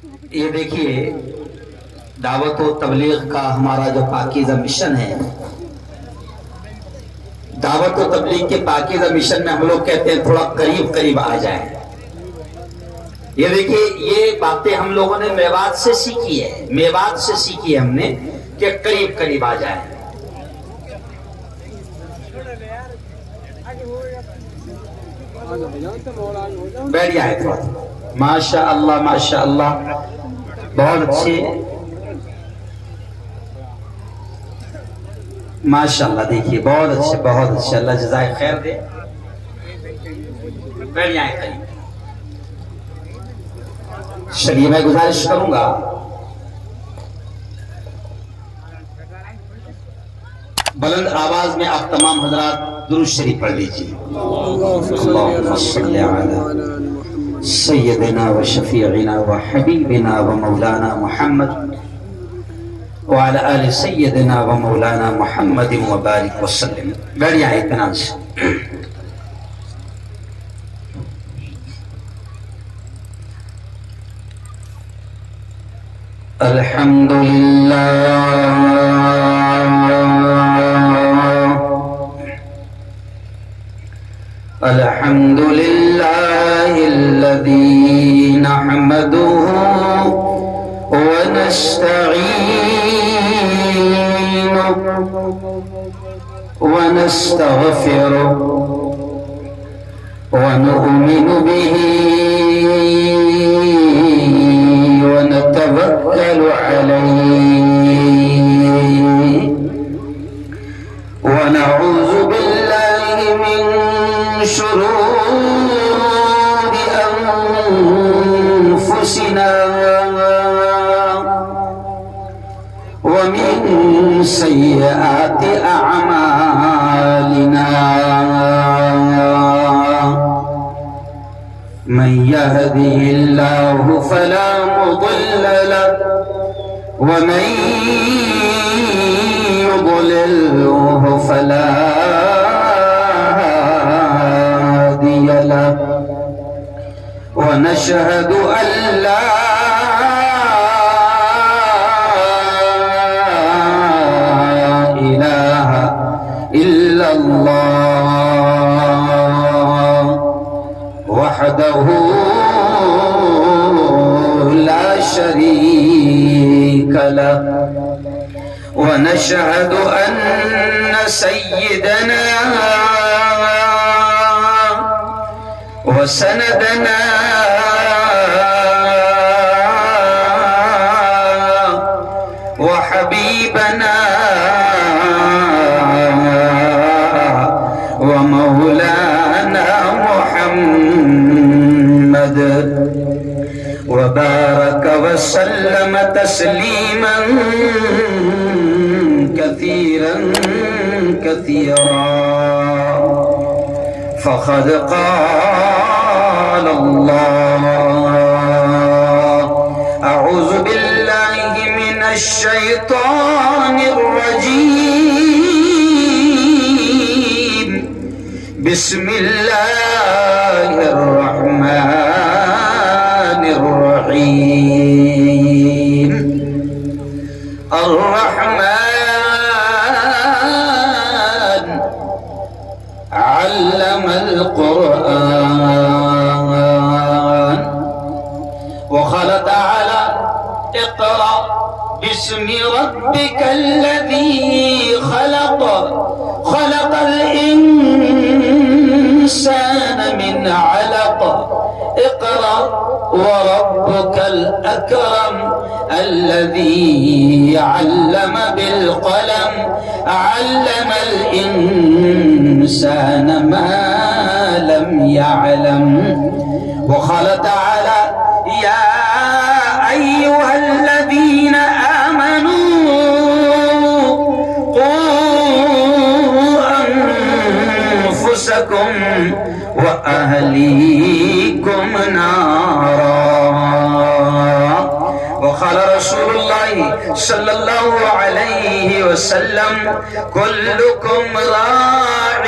یہ دیکھیے دعوت و تبلیغ کا ہمارا جو پاکیزہ مشن ہے، دعوت و تبلیغ کے پاکیزہ مشن میں ہم لوگ کہتے ہیں تھوڑا قریب قریب آ جائیں۔ یہ دیکھیے یہ باتیں ہم لوگوں نے میوات سے سیکھی ہے، میوات سے سیکھی ہے ہم نے کہ قریب قریب آ جائیں۔ بیٹھ جائیں تھوڑا، ماشاء اللہ ماشاء اللہ، بہت اچھے، ماشاء اللہ، دیکھیے بہت اچھے بہت اچھے، اللہ جزائے خیر دے۔ بیٹھ جائیں قریب۔ چلیے میں گزارش کروں گا بلند آواز میں آپ تمام حضرات درود شریف پڑھ لیجیے۔ اللہم صلی علی سیدنا و شفیعنا و حبیبنا و مولانا محمد وعلی آل سیدنا و مولانا محمد و بارک وسلم۔ بیٹھ جائیں اطمینان سے۔ الحمدللہ الحمدللہ الذی نحمده ونستعینه ونستغفره ونؤمن به ونتوكل عليه ونعوذ بالله من شرور أنفسنا ومن سيئات أعمالنا من يهده الله فلا مضل له ومن يضلله فلا هادي له ونشهد أن لا إله إلا الله وحده لا شريك له ونشهد أن سيدنا وسندنا وحبيبنا ومولانا محمد وبارك وسلم تسليما كثيرا كثيرا فقد قال الله أعوذ بالله من الشيطان الرجيم بسم الله الرحمن الرحيم الرحمن علم القرآن وقال تعالى اقرأ باسم ربك الذي خلق خلق الإنسان من علق اقرأ وربك الأكرم الذي علم بالقلم علم الإنسان ما لم يعلم وقال تعالى يا أيها الذين آمنوا قوا أنفسكم وأهليكم نارا وقال رسول الله صلى الله عليه وسلم كلكم راع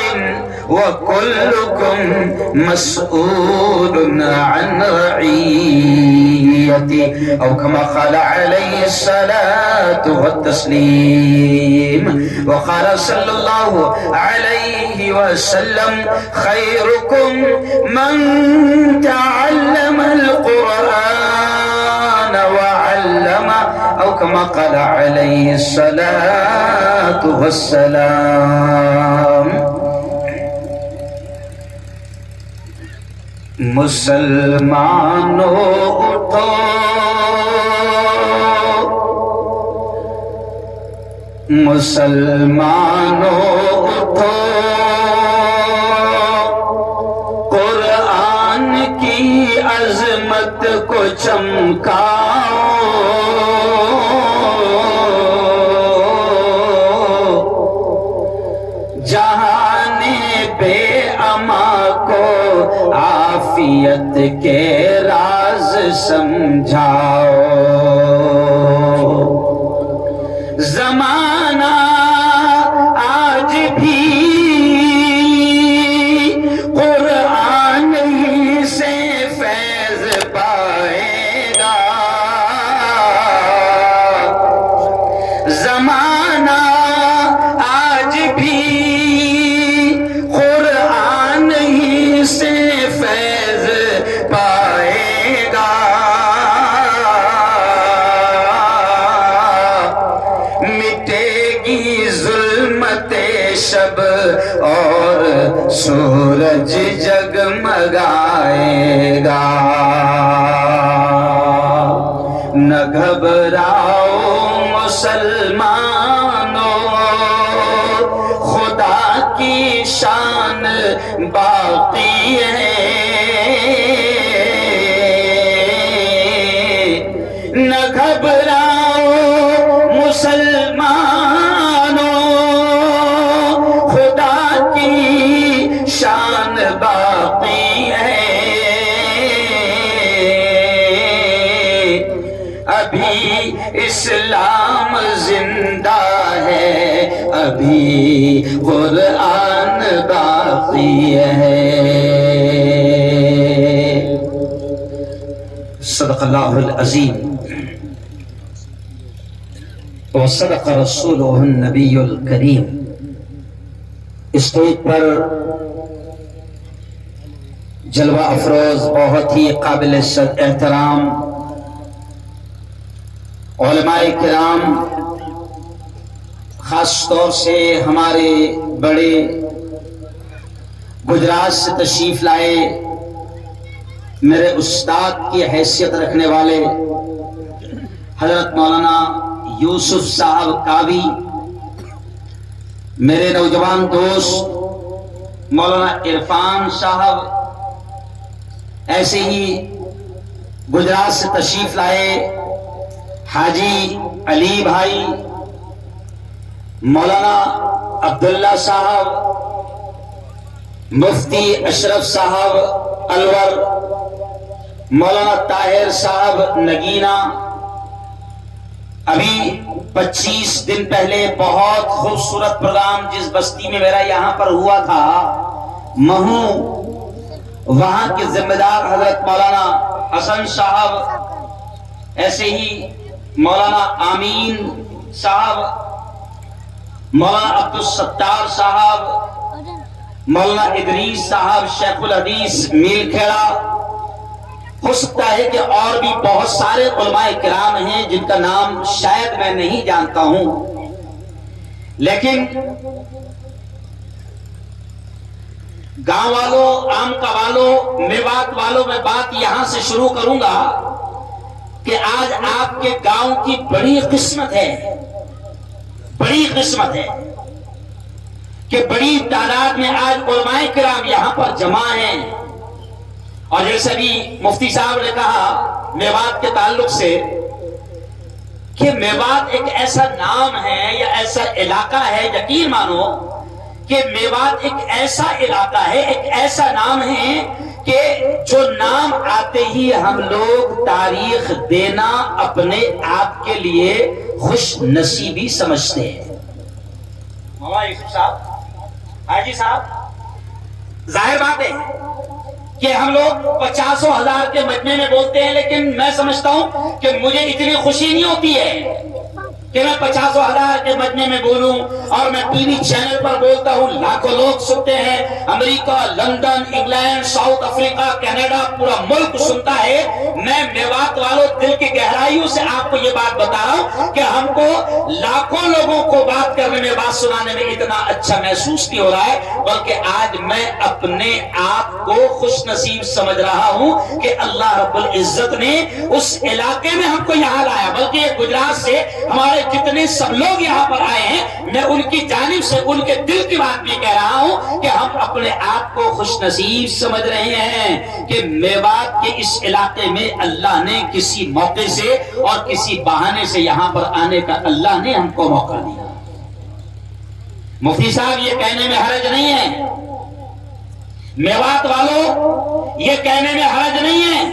وَكُلُّكُمْ مَسْئُولٌ عَنْ رَعِيَّتِهِ أو كما قال عليه الصلاة والتسليم. وقال صلى الله عليه وسلم خيركم من تعلم القرآن وعلمه أو كما قال عليه الصلاة والسلام. مسلمانوں اٹھو مسلمانوں اٹھو قرآن کی عظمت کو چمکاؤ جہان بے اما کو عافیت کے راز سمجھاؤ. زمانہ آج بھی قرآن ہی سے فیض پائے گا. زمانہ آج بھی قرآن ہی سے فیض پائے گا. مٹے گی ظلمت شب اور سورج جگمگائے گا. نہ گھبراؤ مسلمانوں خدا کی شان باقی ہے. نہ گھبراؤ مسلمانوں خدا کی شان باقی ہے. ابھی اسلام زندہ ہے ابھی قرآن باقی ہے. صدق اللہ العظیم وصدق رسولہ النبی الکریم. اسٹیج پر جلوہ افروز بہت ہی قابل احترام علماء کرام، خاص طور سے ہمارے بڑے گجرات سے تشریف لائے میرے استاد کی حیثیت رکھنے والے حضرت مولانا یوسف صاحب کاوی، میرے نوجوان دوست مولانا عرفان صاحب، ایسے ہی گجرات سے تشریف لائے حاجی علی بھائی، مولانا عبداللہ صاحب، مفتی اشرف صاحب الور، مولانا طاہر صاحب نگینہ. ابھی 25 دن پہلے بہت خوبصورت پروگرام جس بستی میں میرا یہاں پر ہوا تھا مہو، وہاں کے ذمہ دار حضرت مولانا حسن صاحب، ایسے ہی مولانا آمین صاحب، مولانا عبدالستار صاحب، مولانا ادریس صاحب شیخ الحدیث میل کھیڑا. ہو سکتا ہے کہ اور بھی بہت سارے علماء کرام ہیں جن کا نام شاید میں نہیں جانتا ہوں، لیکن گاؤں والوں، عام کا والوں، میوات والوں، میں بات یہاں سے شروع کروں گا کہ آج آپ کے گاؤں کی بڑی قسمت ہے، بڑی قسمت ہے کہ بڑی تعداد میں آج علماء کرام یہاں پر جمع ہیں. اور جیسے بھی مفتی صاحب نے کہا میوات کے تعلق سے کہ میوات ایک ایسا نام ہے یا ایسا علاقہ ہے، یقین مانو کہ میوات ایک ایسا علاقہ ہے، ایک ایسا نام ہے کہ جو نام آتے ہی ہم لوگ تاریخ دینا اپنے آپ کے لیے خوش نصیبی سمجھتے ہیں. مولانا یوسف صاحب، حاجی صاحب، ظاہر بات ہے کہ ہم لوگ 50,000 کے مجمع میں بولتے ہیں، لیکن میں سمجھتا ہوں کہ مجھے اتنی خوشی نہیں ہوتی ہے کہ میں 50,000 کے مجمع میں بولوں، اور میں ٹی وی چینل پر بولتا ہوں، لاکھوں لوگ سنتے ہیں، امریکہ، London, England, South Africa, Canada, پورا ملک سنتا ہے۔ میں میوات والوں دل کی گہرائیوں سے آپ کو یہ بات بتا رہا ہوں کہ ہم کو لاکھوں لوگوں کو بات کرنے میں، بات سنانے میں اتنا اچھا محسوس نہیں ہو رہا ہے، بلکہ آج میں اپنے آپ کو خوش نصیب سمجھ رہا ہوں کہ اللہ رب العزت نے اس علاقے میں ہم کو یہاں لایا، بلکہ گجرات سے ہمارے جتنے سب لوگ یہاں پر آئے ہیں، میں ان کی جانب سے ان کے دل کی بات بھی کہہ رہا ہوں کہ ہم اپنے آپ کو خوش نصیب سمجھ رہے ہیں کہ میوات کے اس علاقے میں اللہ نے کسی موقع سے اور کسی بہانے سے یہاں پر آنے کا اللہ نے ہم کو موقع دیا۔ مفتی صاحب یہ کہنے میں حرج نہیں ہے، میوات والوں یہ کہنے میں حرج نہیں ہے،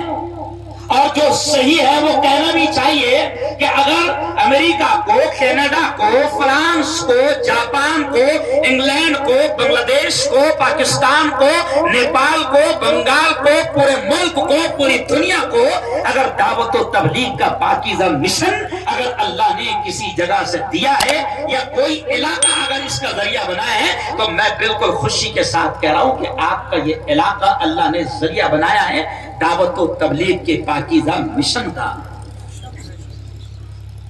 اور جو صحیح ہے وہ کہنا بھی چاہیے کہ اگر امریکہ کو، کینیڈا کو، فرانس کو، جاپان کو، انگلینڈ کو، بنگلہ دیش کو، پاکستان کو، نیپال کو، بنگال کو، پورے ملک کو، پوری دنیا کو اگر دعوت و تبلیغ کا پاکیزہ مشن اگر اللہ نے کسی جگہ سے دیا ہے، یا کوئی علاقہ اگر اس کا ذریعہ بنا ہے، تو میں بالکل خوشی کے ساتھ کہہ رہا ہوں کہ آپ کا یہ علاقہ اللہ نے ذریعہ بنایا ہے دعوت و تبلیغ کے پاکیزہ مشن کا۔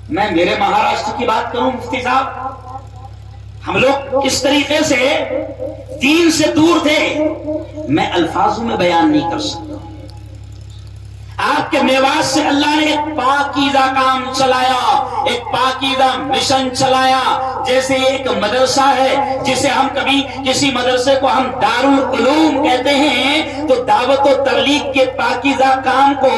میں میرے مہاراشٹر کی بات کروں مفتی صاحب، ہم لوگ کس طریقے سے دین سے دور تھے، میں الفاظوں میں بیان نہیں کر سکتا۔ آپ کے میوات سے اللہ نے ایک پاکیزہ کام چلایا، ایک پاکیزہ مشن چلایا۔ جیسے ایک مدرسہ ہے جسے ہم کبھی کسی مدرسے کو ہم دارالعلوم کہتے ہیں، تو دعوت و تبلیغ کے پاکیزہ کام کو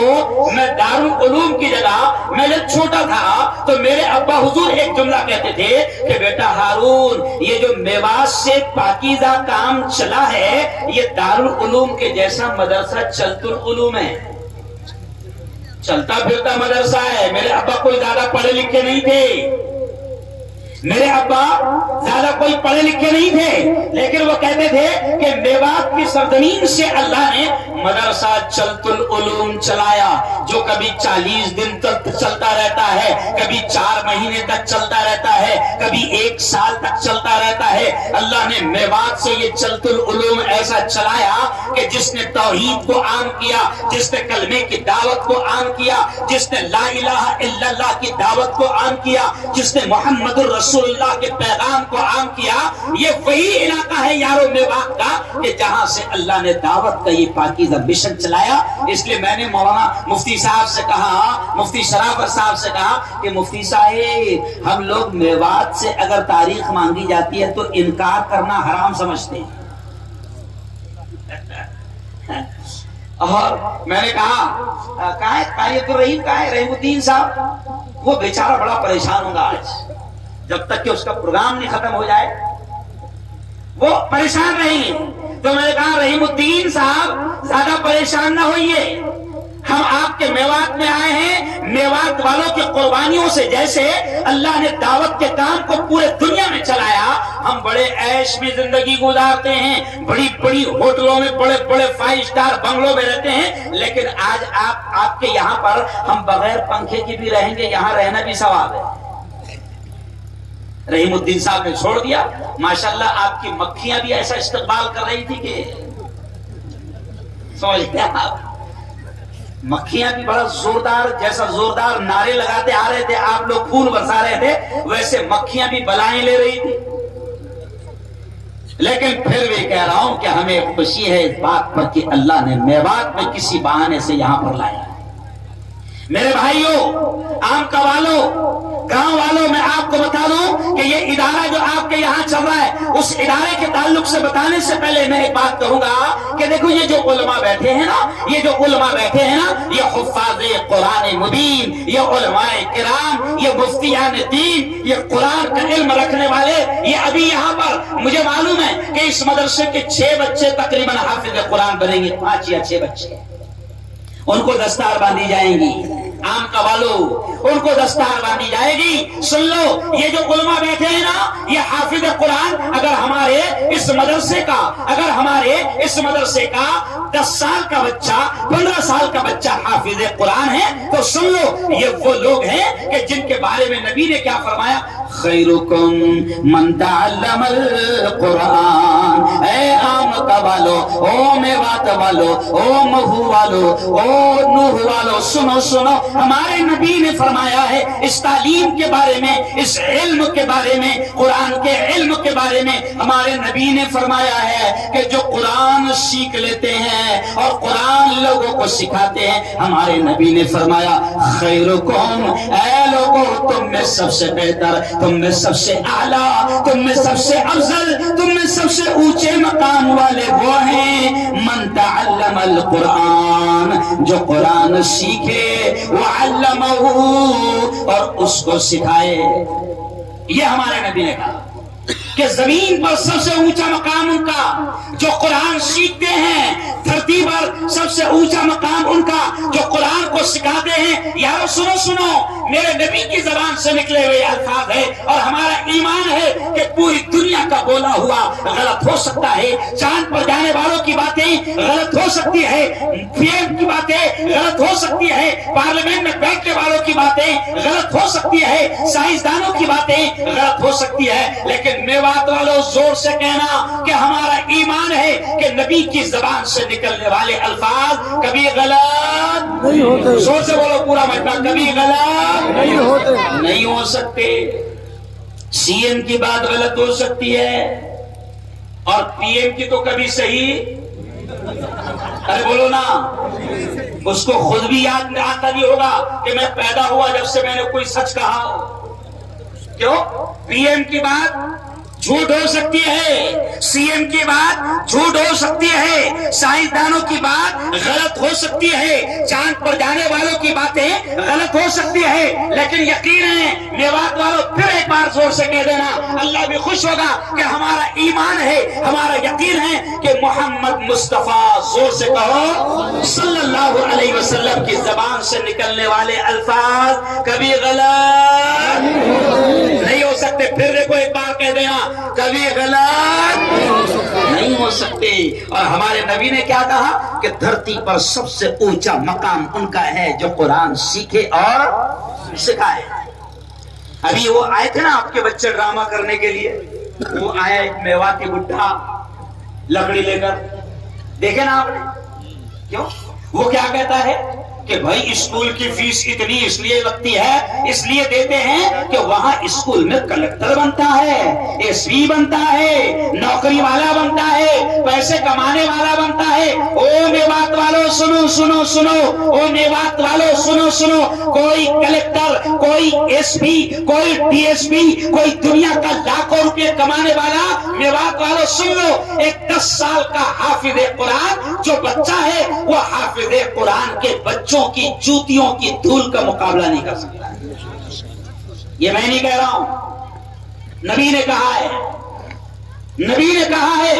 میں دارالعلوم کی جگہ، میں جب چھوٹا تھا تو میرے ابا حضور ایک جملہ کہتے تھے کہ بیٹا ہارون، یہ جو میوات سے پاکیزہ کام چلا ہے یہ دارالعلوم کے جیسا مدرسہ چلت العلوم ہے، چلتا پھرتا مدرسہ ہے۔ میرے ابا کوئی زیادہ پڑھے لکھے نہیں تھے، میرے ابا زیادہ کوئی پڑھے لکھے نہیں تھے، لیکن وہ کہتے تھے کہ میوات کی سرزمین سے اللہ نے مدرسہ چلت العلوم چلایا، جو کبھی 40 دن تک چلتا رہتا ہے، کبھی 4 مہینے تک چلتا رہتا ہے، کبھی 1 سال تک چلتا رہتا ہے۔ اللہ نے میوات سے یہ چلت العلوم ایسا چلایا کہ جس نے توحید کو عام کیا، جس نے کلمے کی دعوت کو عام کیا، جس نے لا الہ الا اللہ کی دعوت کو عام کیا، جس نے محمد الرسول اللہ کے پیغام کو عام کیا، یہ وہی علاقہ ہے یارو میوات کا کہ جہاں سے اللہ نے دعوت کا یہ پاکیزہ مشن چلایا۔ اس لیے میں نے مولانا مفتی صاحب سے کہا، مفتی شرافت صاحب سے کہا کہ مفتی صاحب، ہم لوگ میوات سے اگر تاریخ مانگی جاتی ہے تو انکار کرنا حرام سمجھتے ہیں۔ اور میں نے کہا کہاں ہے قائد الرحیم، کہاں ہے رحیم الدین صاحب؟ وہ بیچارہ بڑا پریشان ہوگا آج، جب تک کہ اس کا پروگرام نہیں ختم ہو جائے وہ پریشان رہیں گے۔ تو میں نے کہا رحیم الدین صاحب زیادہ پریشان نہ ہوئیے، ہم آپ کے میوات میں آئے ہیں، میوات والوں کی قربانیوں سے جیسے اللہ نے دعوت کے کام کو پورے دنیا میں چلایا، ہم بڑے عیش میں زندگی گزارتے ہیں، بڑی بڑی ہوٹلوں میں، بڑے بڑے 5 اسٹار بنگلوں میں رہتے ہیں، لیکن آج آپ کے یہاں پر ہم بغیر پنکھے کی بھی رہیں گے، یہاں رہنا بھی ثواب ہے۔ رحیم الدین صاحب نے چھوڑ دیا، ماشاءاللہ آپ کی مکھیاں بھی ایسا استقبال کر رہی تھی کہ سمجھ گیا آپ، مکھیاں بھی بڑا زوردار، جیسا زوردار نعرے لگاتے آ رہے تھے آپ لوگ، پھول برسا رہے تھے، ویسے مکھیاں بھی بلائیں لے رہی تھی۔ لیکن پھر بھی کہہ رہا ہوں کہ ہمیں خوشی ہے اس بات پر کہ اللہ نے میوات میں کسی بہانے سے یہاں پر لایا۔ میرے بھائیوں، عام کا والوں، گاؤں والوں، میں آپ کو بتا دوں کہ یہ ادارہ جو آپ کے یہاں چل رہا ہے، اس ادارے کے تعلق سے بتانے سے پہلے میں ایک بات کہوں گا کہ دیکھو یہ جو علماء بیٹھے ہیں نا، یہ جو علماء بیٹھے ہیں نا، یہ حفاظ قرآن مبین، یہ علماء کرام، یہ مفتیان دین، یہ قرآن کا علم رکھنے والے، یہ ابھی یہاں پر مجھے معلوم ہے کہ اس مدرسے کے 6 بچے تقریباً حافظ قرآن بنیں گے، 5 یا 6 بچے، ان کو دستار باندھی جائیں گی، عام قوالو ان کو دستار باندھی جائے گی. سن لو یہ جو علماء بیٹھے ہیں نا یہ حافظ قرآن اگر ہمارے اس مدرسے کا 10 سال کا بچہ 15 سال کا بچہ حافظ قرآن ہے تو سن لو یہ وہ لوگ ہیں کہ جن کے بارے میں نبی نے کیا فرمایا خیرکم من تعلم القرآن. اے عام قوالو او میوات والو او مہو والو او نوح والو سنو ہمارے نبی نے فرمایا ہے اس تعلیم کے بارے میں اس علم کے بارے میں قرآن کے علم کے بارے میں ہمارے نبی نے فرمایا ہے کہ جو قرآن سیکھ لیتے ہیں اور قرآن لوگوں کو سکھاتے ہیں ہمارے نبی نے فرمایا خیرکم اے لوگوں تم میں سب سے بہتر تم میں سب سے اعلیٰ تم میں سب سے افضل تم میں سب سے اونچے مقام والے وہ ہیں من تعلم القرآن جو قرآن سیکھے وعلمہ اور اس کو سکھائے. یہ ہمارے نبی نے کہا کہ زمین پر سب سے اونچا مقام ان کا جو قرآن سیکھتے ہیں دھرتی پر سب سے اونچا مقام ان کا جو قرآن کو سکھاتے ہیں. یارو سنو میرے نبی کی زبان سے نکلے ہوئے الفاظ ہے اور ہمارا ایمان ہے کہ پوری دنیا کا بولا ہوا غلط ہو سکتا ہے. چاند پر جانے والوں کی باتیں غلط ہو سکتی ہے پی ایم کی باتیں غلط ہو سکتی ہے پارلیمنٹ میں بیٹھنے والوں کی باتیں غلط ہو سکتی ہے سائنسدانوں کی باتیں غلط ہو سکتی ہے لیکن میوات والوں زور سے کہنا کہ ہمارا ایمان ہے کہ نبی کی زبان سے نکلنے والے الفاظ کبھی غلط نہیں ہوتے. زور سے بولو پورا مجمع کبھی غلط نہیں ہو سکتے. سی ایم کی بات غلط ہو سکتی ہے اور پی ایم کی تو کبھی صحیح ارے بولو نا اس کو خود بھی یاد آتا نہیں ہوگا کہ میں پیدا ہوا جب سے میں نے کوئی سچ کہا ہو. کیوں پی ایم کی بات جھوٹ ہو سکتی ہے سی ایم کی بات جھوٹ ہو سکتی ہے سائنسدانوں کی بات غلط ہو سکتی ہے چاند پر جانے والوں کی باتیں غلط ہو سکتی ہے لیکن یقین ہے میوات والوں پھر ایک بار زور سے کہہ دینا اللہ بھی خوش ہوگا کہ ہمارا ایمان ہے ہمارا یقین ہے کہ محمد مصطفیٰ زور سے کہو صلی اللہ علیہ وسلم کی زبان سے نکلنے والے الفاظ کبھی غلط نہیں ہو سکتے. پھر دیکھو ایک بار کہہ دینا کبھی غلط نہیں ہو سکتے. اور ہمارے نبی نے کیا کہا کہ دھرتی پر سب سے اونچا مقام ان کا ہے جو قرآن سیکھے اور سکھائے. ابھی وہ آئے تھے نا آپ کے بچے ڈرامہ کرنے کے لیے وہ آیا ایک میواتی بڈھا لکڑی لے کر دیکھے نا آپ نے کیوں وہ کیا کہتا ہے کہ بھائی اسکول کی فیس اتنی اس لیے لگتی ہے اس لیے دیتے ہیں کہ وہاں اسکول میں کلکٹر بنتا ہے ایس پی بنتا ہے نوکری والا بنتا ہے پیسے کمانے والا بنتا ہے. او میوات والوں سنو او میوات والوں سنو کوئی کلکٹر کوئی ایس پی کوئی ڈی ایس پی کوئی دنیا کا لاکھوں روپے کمانے والا میوات والوں سن لو ایک 10 سال کا حافظ قرآن جو بچہ ہے وہ حافظ قرآن کے بچوں کی جوتیوں کی دھول کا مقابلہ نہیں کر سکتا. یہ میں نہیں کہہ رہا ہوں نبی نے کہا ہے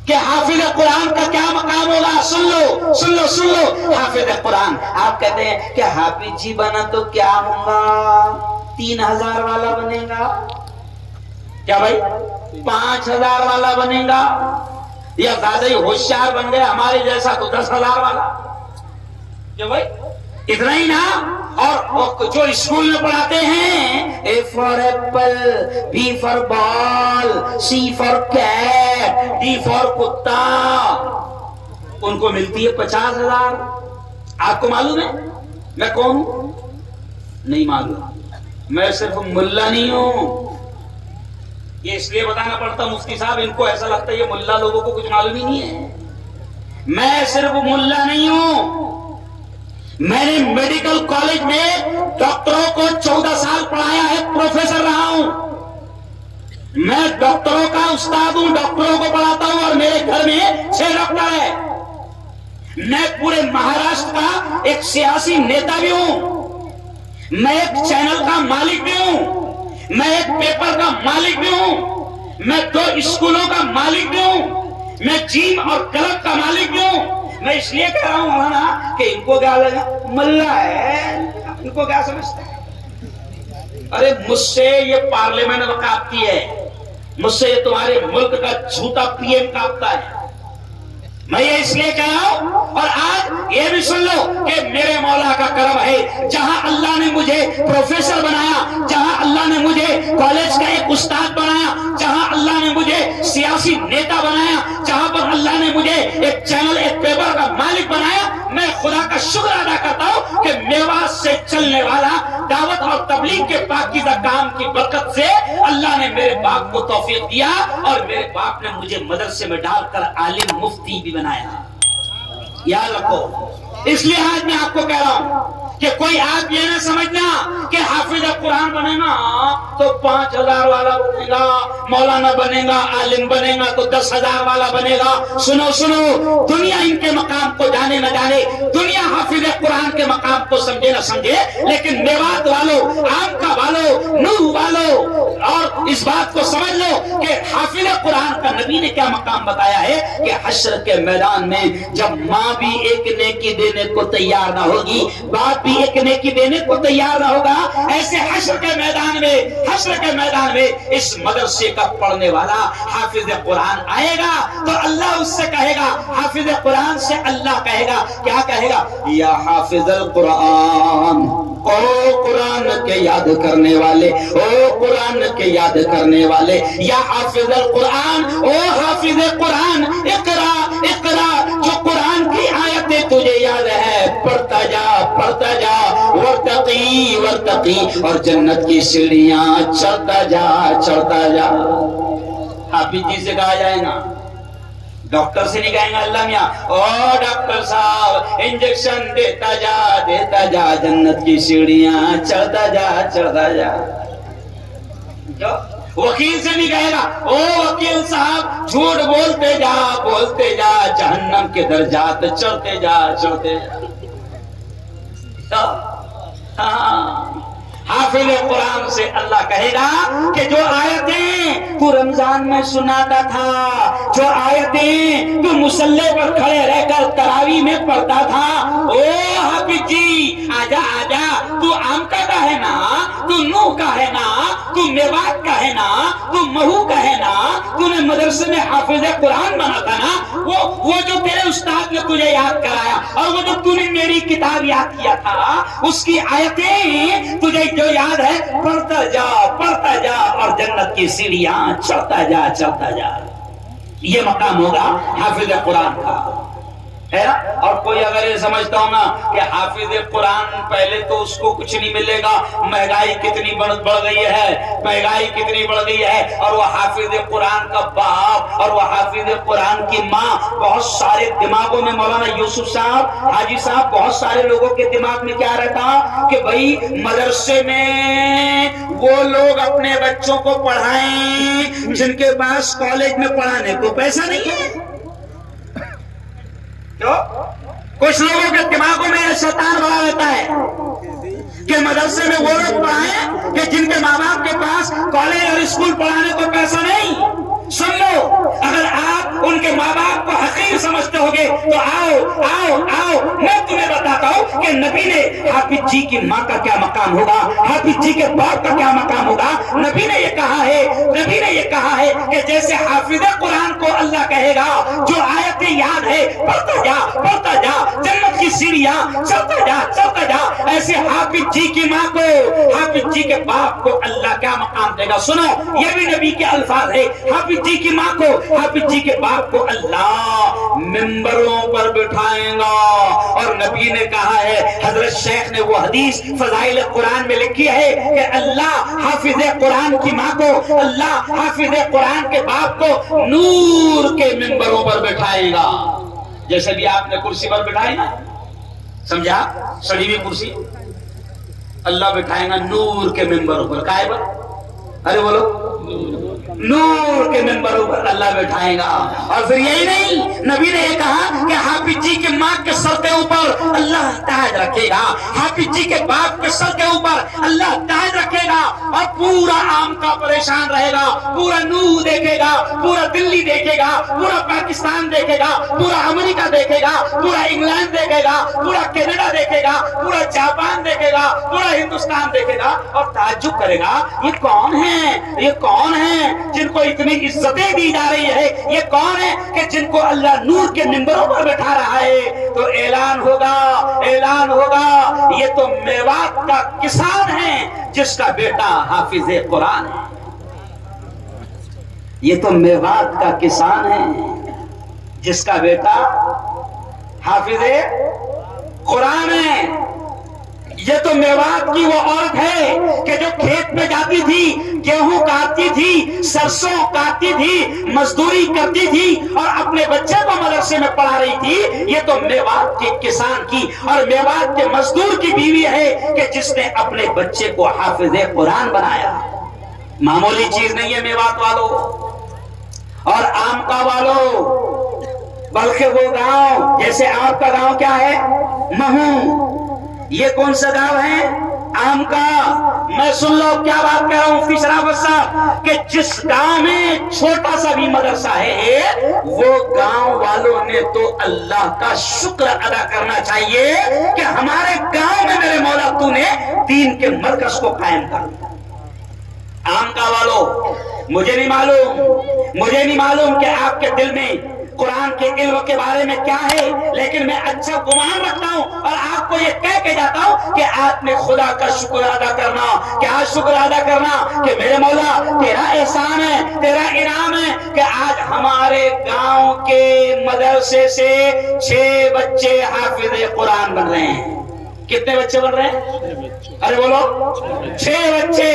کہ حافظ قرآن کا کیا مقام ہوگا. سن لو حافظ قرآن آپ کہتے ہیں کہ حافظ جی بنا تو کیا ہوگا 3000 والا بنے گا کیا بھائی 5000 والا بنے گا یا زیادہ ہی ہوشیار بن گئے ہمارے جیسا تو 10,000 والا کیا بھائی اتنا ہی نا. اور جو اسکول میں پڑھاتے ہیں A for apple B for ball C for cat D for کتا ان کو ملتی ہے 50,000. آپ کو معلوم ہے میں کون ہوں نہیں معلوم. میں صرف ملا نہیں ہوں یہ اس لیے بتانا پڑتا مفتی صاحب ان کو ایسا لگتا ہے یہ ملا لوگوں کو کچھ معلوم ہی نہیں ہے. میں صرف ملا نہیں ہوں میں نے میڈیکل کالج میں ڈاکٹروں کو 14 سال پڑھایا ہے پروفیسر رہا ہوں. میں ڈاکٹروں کا استاد ہوں ڈاکٹروں کو پڑھاتا ہوں اور میرے گھر میں 6 ڈاکٹر ہیں. میں پورے مہاراشٹر کا ایک سیاسی نیتا بھی ہوں میں ایک چینل کا مالک بھی ہوں میں ایک پیپر کا مالک بھی ہوں میں 2 اسکولوں کا مالک بھی ہوں میں جیم اور کلب کا مالک بھی ہوں میں اس لیے کہہ رہا ہوں مولانا کہ ان کو کیا لگا ملا ہے، ان کو کیا سمجھتا ہے؟ ارے مجھ سے یہ پارلیمنٹ کاپتی ہے، مجھ سے یہ تمہارے ملک کا جھوٹا پی ایم کاپتا ہے، میں یہ اس لیے کہہ رہا ہوں۔ اور آج یہ بھی سن لو کہ میرے مولا کا کرم ہے، جہاں اللہ نے مجھے پروفیسر بنایا، جہاں اللہ نے مجھے کالج کا ایک استاد بنایا، جہاں اللہ نے مجھے سیاسی نیتا بنایا، جہاں پر اللہ نے مجھے ایک چینل ایک پیپر کا مالک بنایا، میں خدا کا شکر ادا کرتا ہوں کہ میوات سے چلنے والا دعوت اور تبلیغ کے پاکیزہ کام کی برکت سے اللہ نے میرے باپ کو توفیق دیا، اور میرے باپ نے مجھے مدرسے میں ڈال کر عالم مفتی بھی بنایا۔ یاد رکھو، اس لیے آج میں آپ کو کہہ رہا ہوں کہ کوئی آپ یہ نہ سمجھنا کہ حافظ قرآن بنے گا تو 5,000 والا بنے گا، مولانا بنے گا، عالم بنے گا تو 10,000 والا بنے گا۔ سنو سنو، دنیا ان کے مقام کو جانے نہ جانے، دنیا حافظ قرآن کے مقام کو سمجھے نہ سمجھے، لیکن میوات والو، آم کا والو، نور والو، اور اس بات کو سمجھ لو کہ حافظ قرآن کا نبی نے کیا مقام بتایا ہے کہ حشر کے میدان میں جب ماں بھی ایک نیکی دینے کو تیار نہ ہوگی، باپ بھی ایک نیکی دینے کو تیار نہ ہوگا، ایسے حشر کے میدان میں اس مدرسے کا پڑھنے والا حافظ قرآن آئے گا تو اللہ اس سے کہے گا، حافظ قرآن سے اللہ کہے گا، کیا کہے گا؟ یا حافظ القرآن، او قرآن کے یاد کرنے والے، او قرآن کے یاد کرنے والے، یا حافظ القرآن، او حافظ قرآن، اقرا اقرا، جو قرآن کی آیتیں تجھے یاد ہے پڑھتا جا ورتقی ورتقی، اور جنت کی سیڑھیاں چڑھتا جا۔ حافظ جی سے کہا جائے گا، ڈاکٹر سے نہیں کہیں گے اللہ میاں او ڈاکٹر صاحب انجیکشن دیتا جا، جنت کی سیڑھیاں چڑھتا جا۔ وکیل سے نہیں کہے گا او وکیل صاحب جھوٹ بولتے جا، جہنم کے درجات چڑھتے جا۔ حافظ قرآن سے اللہ کہے گا کہ جو آیتیں تو رمضان میں سناتا تھا، جو آیتیں تو مصلی پر کھڑے رہ کر تراویح میں پڑھتا تھا، او حافظ جی آجا، تو آم کا ہے نا، تو نوح کا ہے نا، تو میوات کا ہے نا، تو مہو کا ہے نا، تو نے مدرسے میں حافظ قرآن بنا تھا نا، وہ جو تیرے استاد نے تجھے یاد کرایا، اور وہ جو تو نے میری کتاب یاد کیا تھا، اس کی آیتیں تجھے جو یاد ہے پڑھتا جا، اور جنت کی سیڑھیاں چڑھتا جا۔ یہ مقام ہوگا حافظ قرآن کا، ہے نا؟ اور کوئی اگر یہ سمجھتا ہوں نا کہ حافظ قرآن پہلے تو اس کو کچھ نہیں ملے گا، مہنگائی کتنی بڑھ گئی ہے، اور وہ حافظ قرآن کا باپ اور وہ حافظ قرآن کی ماں، بہت سارے دماغوں میں مولانا یوسف صاحب، حاجی صاحب، بہت سارے لوگوں کے دماغ میں کیا رہتا کہ بھائی مدرسے میں وہ لوگ اپنے بچوں کو پڑھائیں جن کے پاس کالج میں پڑھانے کو پیسہ نہیں ہے۔ کچھ لوگوں کے دماغوں میں یہ شیطان بڑا رہتا ہے کہ مدرسے میں وہ لوگ پڑھائیں کہ جن کے ماں باپ کے پاس کالج اور اسکول پڑھانے کو پیسہ نہیں۔ سن لو، اگر آپ ان کے ماں باپ کو حقیر سمجھتے ہوگے تو آؤ میں تمہیں بتاتا ہوں کہ نبی نے حافظ جی کی ماں کا کیا مقام ہوگا، حافظ جی کے باپ کا کیا مقام ہوگا۔ نبی نے یہ کہا ہے کہ جیسے حافظ قرآن کو اللہ کہے گا جو آیتیں یاد ہے پڑھتا جا، جنت کی سیڑھیاں چڑھتا جا، ایسے حافظ جی کی ماں کو، حافظ جی کے باپ کو اللہ کیا مقام دے گا۔ سنو، یہ بھی نبی کے الفاظ ہے، حافظ جی کی ماں کو، حافظ جی کے باپ کو اللہ منبروں پر بٹھائیں گا۔ اور نبی نے کہا ہے، حضرت شیخ نے وہ حدیث فضائل قرآن میں لکھی ہے کہ اللہ حافظ قرآن کی ماں کو، اللہ حافظ قرآن کے باپ کو نور کے منبروں پر بٹھائے گا۔ جیسے بھی آپ نے کرسی پر بٹھائی نا، سمجھا، سڑی ہوئی کرسی، اللہ بٹھائے گا نور کے منبروں پر۔ کائے پر؟ ارے بولو، نور کے منبروں پر اللہ بٹھائے گا۔ اور پھر یہی نہیں، نبی نے یہ کہا کہ حافظ جی کے ماں کے سر کے اوپر اللہ تاج رکھے گا، حافظ جی کے باپ کے سر کے اوپر اللہ تاج رکھے گا، اور پورا عام کا پریشان رہے گا، پورا نور دیکھے گا، پورا دلی دیکھے گا پورا پاکستان دیکھے گا، پورا امریکہ دیکھے گا، پورا انگلینڈ دیکھے گا، پورا کینیڈا دیکھے گا، پورا جاپان دیکھے گا، پورا ہندوستان دیکھے گا اور تعجب کرے گا یہ کون ہیں، یہ کون ہیں جن کو اتنی عزتیں دی جا رہی ہے، یہ کون ہے کہ جن کو اللہ نور کے منبروں پر بٹھا رہا ہے۔ تو اعلان ہوگا، اعلان ہوگا، یہ تو میوات کا کسان ہے جس کا بیٹا حافظ قرآن ہے، یہ تو میوات کا کسان ہے جس کا بیٹا حافظ قرآن ہے، یہ تو میوات کی وہ عورت ہے کہ جو کھیت میں جاتی تھی، گیہوں کاٹتی تھی، سرسوں کاٹتی تھی، مزدوری کرتی تھی اور اپنے بچے کو مدرسے میں پڑھا رہی تھی۔ یہ تو میوات کے کسان کی اور میوات کے مزدور کی بیوی ہے کہ جس نے اپنے بچے کو حافظ قرآن بنایا۔ معمولی چیز نہیں ہے میوات والوں اور آم کا والوں، بلکہ وہ گاؤں، جیسے آپ کا گاؤں کیا ہے، مہو، یہ کون سا گاؤں ہے، آم کا۔ میں سن لو کیا بات کہہ رہا ہوں مفتی شرافت صاحب کہ جس گاؤں میں چھوٹا سا بھی مدرسہ ہے وہ گاؤں والوں نے تو اللہ کا شکر ادا کرنا چاہیے کہ ہمارے گاؤں میں میرے مولا تو نے دین کے مرکز کو قائم کر دیا۔ آم کا والوں، مجھے نہیں معلوم کہ آپ کے دل میں قرآن کے علم کے بارے میں کیا ہے، لیکن میں اچھا گمان رکھتا ہوں اور آپ کو یہ کہہ کے جاتا ہوں کہ آپ نے خدا کا شکر ادا کرنا، کیا شکر ادا کرنا کہ میرے مولا تیرا احسان ہے، تیرا انعام ہے کہ آج ہمارے گاؤں کے مدرسے سے 6 بچے حافظ قرآن بن رہے ہیں۔ کتنے بچے بن رہے ہیں؟ ارے بولو، 6 بچے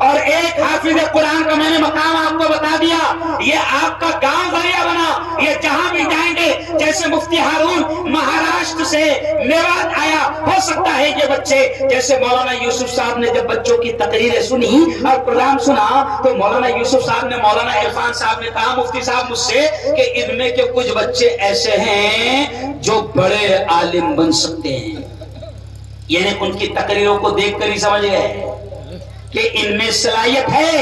اور ایک حافظ قرآن کا میں نے مقام آپ کو بتا دیا۔ یہ آپ کا گاؤں ذریعہ بنا، یہ جہاں بھی جائیں گے، جیسے مفتی ہارون مہاراشٹر سے میوات آیا، ہو سکتا ہے یہ بچے جیسے مولانا یوسف صاحب نے جب بچوں کی تقریریں سنی اور پروگرام سنا تو مولانا یوسف صاحب نے، مولانا عرفان صاحب نے کہا مفتی صاحب مجھ سے کہ ان میں کے کچھ بچے ایسے ہیں جو بڑے عالم بن سکتے ہیں۔ یعنی ان کی تقریروں کو دیکھ کر ہی سمجھ گئے کہ ان میں صلاحیت ہے،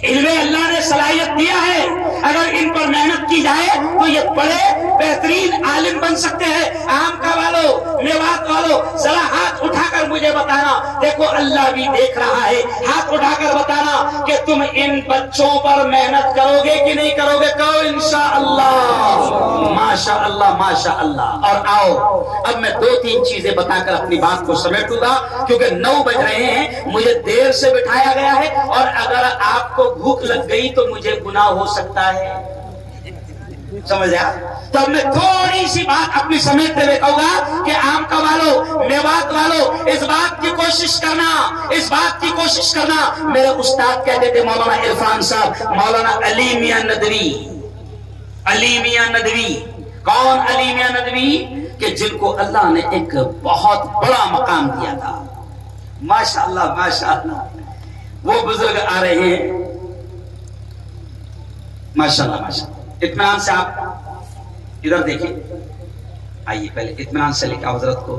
ان میں اللہ نے صلاحیت دیا ہے، اگر ان پر محنت کی جائے تو یہ بڑے بہترین عالم بن سکتے ہیں۔ آم کا والو، میوات والو، ذرا ہاتھ اٹھا کر مجھے بتانا، دیکھو اللہ بھی دیکھ رہا ہے، ہاتھ اٹھا کر بتانا کہ تم ان بچوں پر محنت کرو گے کہ نہیں کرو گے؟ کہو انشاءاللہ، ماشاءاللہ ماشاءاللہ۔ اور آؤ اب میں 2-3 چیزیں بتا کر اپنی بات کو سمیٹوں گا کیونکہ 9 بج رہے ہیں، مجھے دیر سے بٹھایا گیا ہے اور اگر آپ کو بھوک لگ گئی تو مجھے گناہ ہو سکتا ہے، سمجھا؟ تو میں تھوڑی سی بات اپنی سمیٹتے ہوئے کہوں گا کہ آم کا والو، میوات والو، اس بات کی کوشش کرنا، میرے استاد کہتے تھے مولانا عرفان صاحب، مولانا علی میاں ندوی، علی میاں ندوی، کون علی میاں ندوی؟ کہ جن کو اللہ نے ایک بہت بڑا مقام دیا تھا، ماشاءاللہ ماشاءاللہ۔ وہ بزرگ آ رہے ہیں، ماشاءاللہ ماشاءاللہ۔ اطمینان سے آپ ادھر دیکھیں، آئیے پہلے اطمینان سے لکھا حضرت کو۔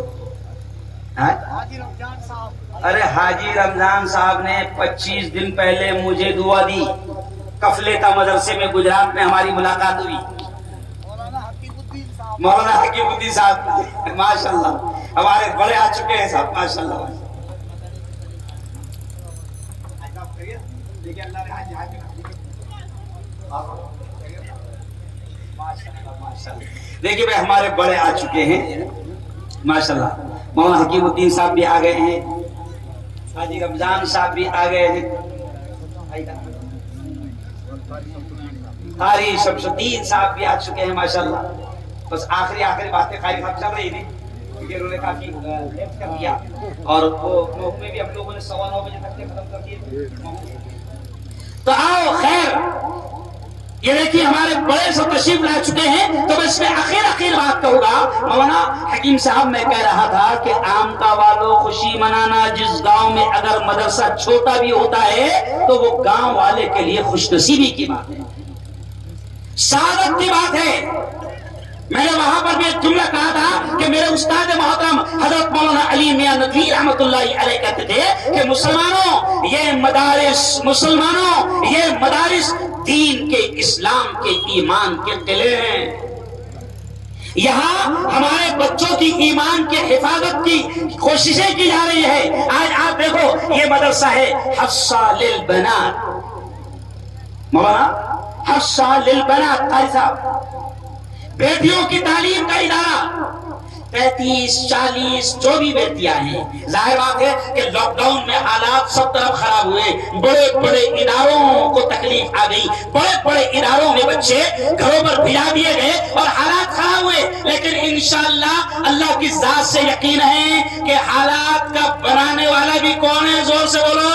ارے حاجی رمضان صاحب نے 25 دن پہلے مجھے دعا دی، کفلیتا مدرسے میں گجرات میں ہماری ملاقات ہوئی، مولانا حکیم الدین صاحب، ماشاءاللہ ہمارے بڑے آ چکے ہیں صاحب، ماشاءاللہ۔ دیکھیے بھائی ہمارے بڑے آ چکے ہیں ماشاءاللہ، مولانا حکیم الدین صاحب بھی آ گئے ہیں، حاجی رمضان صاحب بھی آ گئے ہیں، قاری شمس الدین صاحب بھی آ چکے ہیں ماشاءاللہ۔ بس آخری باتیں قاری صاحب چل رہی تھی کیونکہ انہوں نے کافی لیٹ کر دیا اور وہ میں بھی ہم لوگوں نے 9:15 بجے تک ختم کر دیے۔ تو آؤ خیر، یہ دیکھیے ہمارے بڑے سب تشریف لا چکے ہیں، تو میں اس میں آخر بات کہوں گا۔ مولانا حکیم صاحب میں کہہ رہا تھا کہ آم کا والو خوشی منانا، جس گاؤں میں اگر مدرسہ چھوٹا بھی ہوتا ہے تو وہ گاؤں والے کے لیے خوش نصیبی کی بات ہے، سعادت کی بات ہے۔ میں نے وہاں پر بھی ایک جملہ کہا تھا کہ میرے استاد محترم حضرت مولانا علی میاں ندوی رحمۃ اللہ علیہ کہتے تھے کہ مسلمانوں یہ مدارس دین کے، اسلام کے، ایمان کے قلعے ہیں۔ یہاں ہمارے بچوں کی ایمان کی حفاظت کی کوششیں کی جا رہی ہے۔ آج آپ دیکھو یہ مدرسہ ہے حفصہ للبنات، مولانا حفصہ للبنات قاری صاحب، بیٹیوں کی تعلیم کا ادارہ، 35 40 جو بھی بیٹیاں ہیں۔ ظاہر بات ہے کہ لاک ڈاؤن میں حالات سب طرف خراب ہوئے، بڑے بڑے اداروں کو تکلیف آ گئی، بڑے بڑے اداروں میں بچے گھروں پر بھجا دیے گئے اور حالات خراب ہوئے، لیکن انشاءاللہ اللہ کی ذات سے یقین ہے کہ حالات کا بنانے والا بھی کون ہے؟ زور سے بولو،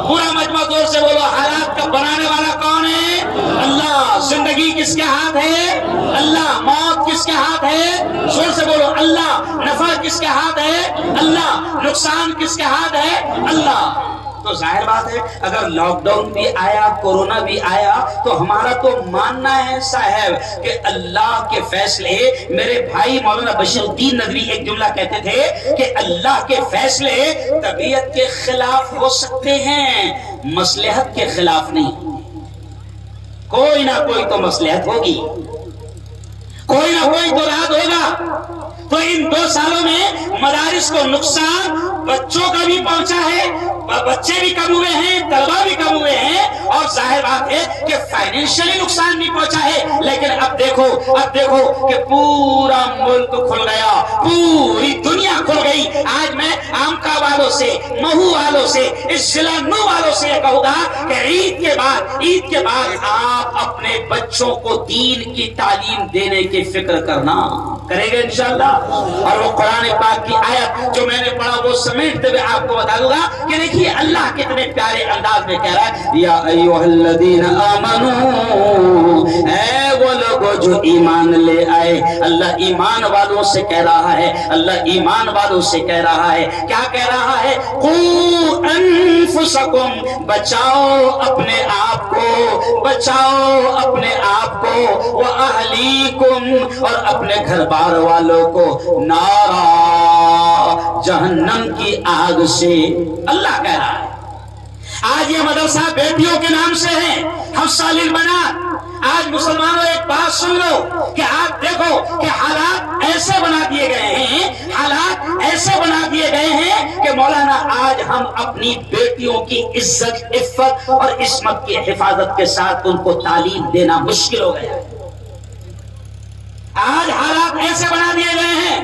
پورا مجمع زور سے بولو، حالات کا بنانے والا کون ہے؟ اللہ۔ زندگی کس کے ہاتھ ہے؟ اللہ۔ موت کس کے ہاتھ ہے؟ زور سے بولو اللہ۔ نفع کس کے ہاتھ ہے؟ اللہ۔ نقصان کس کے ہاتھ ہے؟ اللہ۔ تو ظاہر بات ہے اگر لاک ڈاؤن بھی آیا، کورونا بھی آیا، تو ہمارا تو ماننا ہے صاحب کہ اللہ کے فیصلے، میرے بھائی مولانا بشیر الدین ندوی ایک جملہ کہتے تھے کہ اللہ کے فیصلے طبیعت کے خلاف ہو سکتے ہیں، مصلحت کے خلاف نہیں۔ کوئی نہ کوئی تو مصلحت ہوگی، کوئی نہ کوئی تو رات ہوگا۔ تو ان 2 سالوں میں مدارس کو نقصان بچوں کا بھی پہنچا ہے، بچے بھی کم ہوئے ہیں، طلبہ بھی کم ہوئے ہیں، اور ظاہر بات ہے کہ فائنینشلی نقصان بھی پہنچا ہے۔ لیکن اب دیکھو کہ پورا ملک کھل گیا، پوری دنیا کھل گئی۔ آج میں آمکا والوں سے، مہو والوں سے، اس ضلع نو والوں سے یہ کہوں گا کہ عید کے بعد آپ اپنے بچوں کو دین کی تعلیم دینے کی فکر کرنا کریں گے انشاءاللہ۔ اور وہ قرآن پاک کی آیت جو میں نے پڑھا وہ سمیٹتے ہوئے آپ کو بتا دوں گا کہ دیکھیے اللہ کتنے پیارے انداز میں کہہ رہا ہے، یا ایھا الذین آمنو، اے وہ لوگوں جو ایمان لے آئے۔ اللہ ایمان والوں سے کہہ رہا ہے، اللہ ایمان والوں سے کہہ رہا ہے، کیا کہہ رہا ہے؟ قوا انفسکم، بچاؤ اپنے آپ کو، بچاؤ اپنے آپ کو، واہلیکم، اور اپنے گھر بار والوں کو، نارا، جہنم کی آگ سے۔ اللہ کہہ رہا ہے۔ آج یہ مدرسہ بیٹیوں کے نام سے ہے، حفصہ للبنات۔ آج مسلمانوں ایک بات سن لو کہ آپ دیکھو کہ حالات ایسے بنا دیے گئے ہیں، حالات ایسے بنا دیے گئے ہیں کہ مولانا آج ہم اپنی بیٹیوں کی عزت، عفت اور عصمت کی حفاظت کے ساتھ ان کو تعلیم دینا مشکل ہو گیا ہے۔ آج حالات ایسے بنا دیے گئے ہیں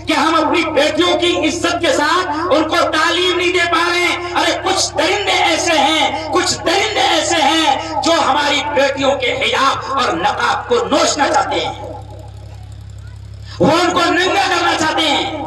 کہ ہم اپنی بیٹیوں کی عزت کے ساتھ ان کو تعلیم نہیں دے پا رہے ہیں۔ ارے کچھ درندے ایسے ہیں جو ہماری بیٹیوں کے حجاب اور نقاب کو نوچنا چاہتے ہیں، وہ ان کو ننگا کرنا چاہتے ہیں،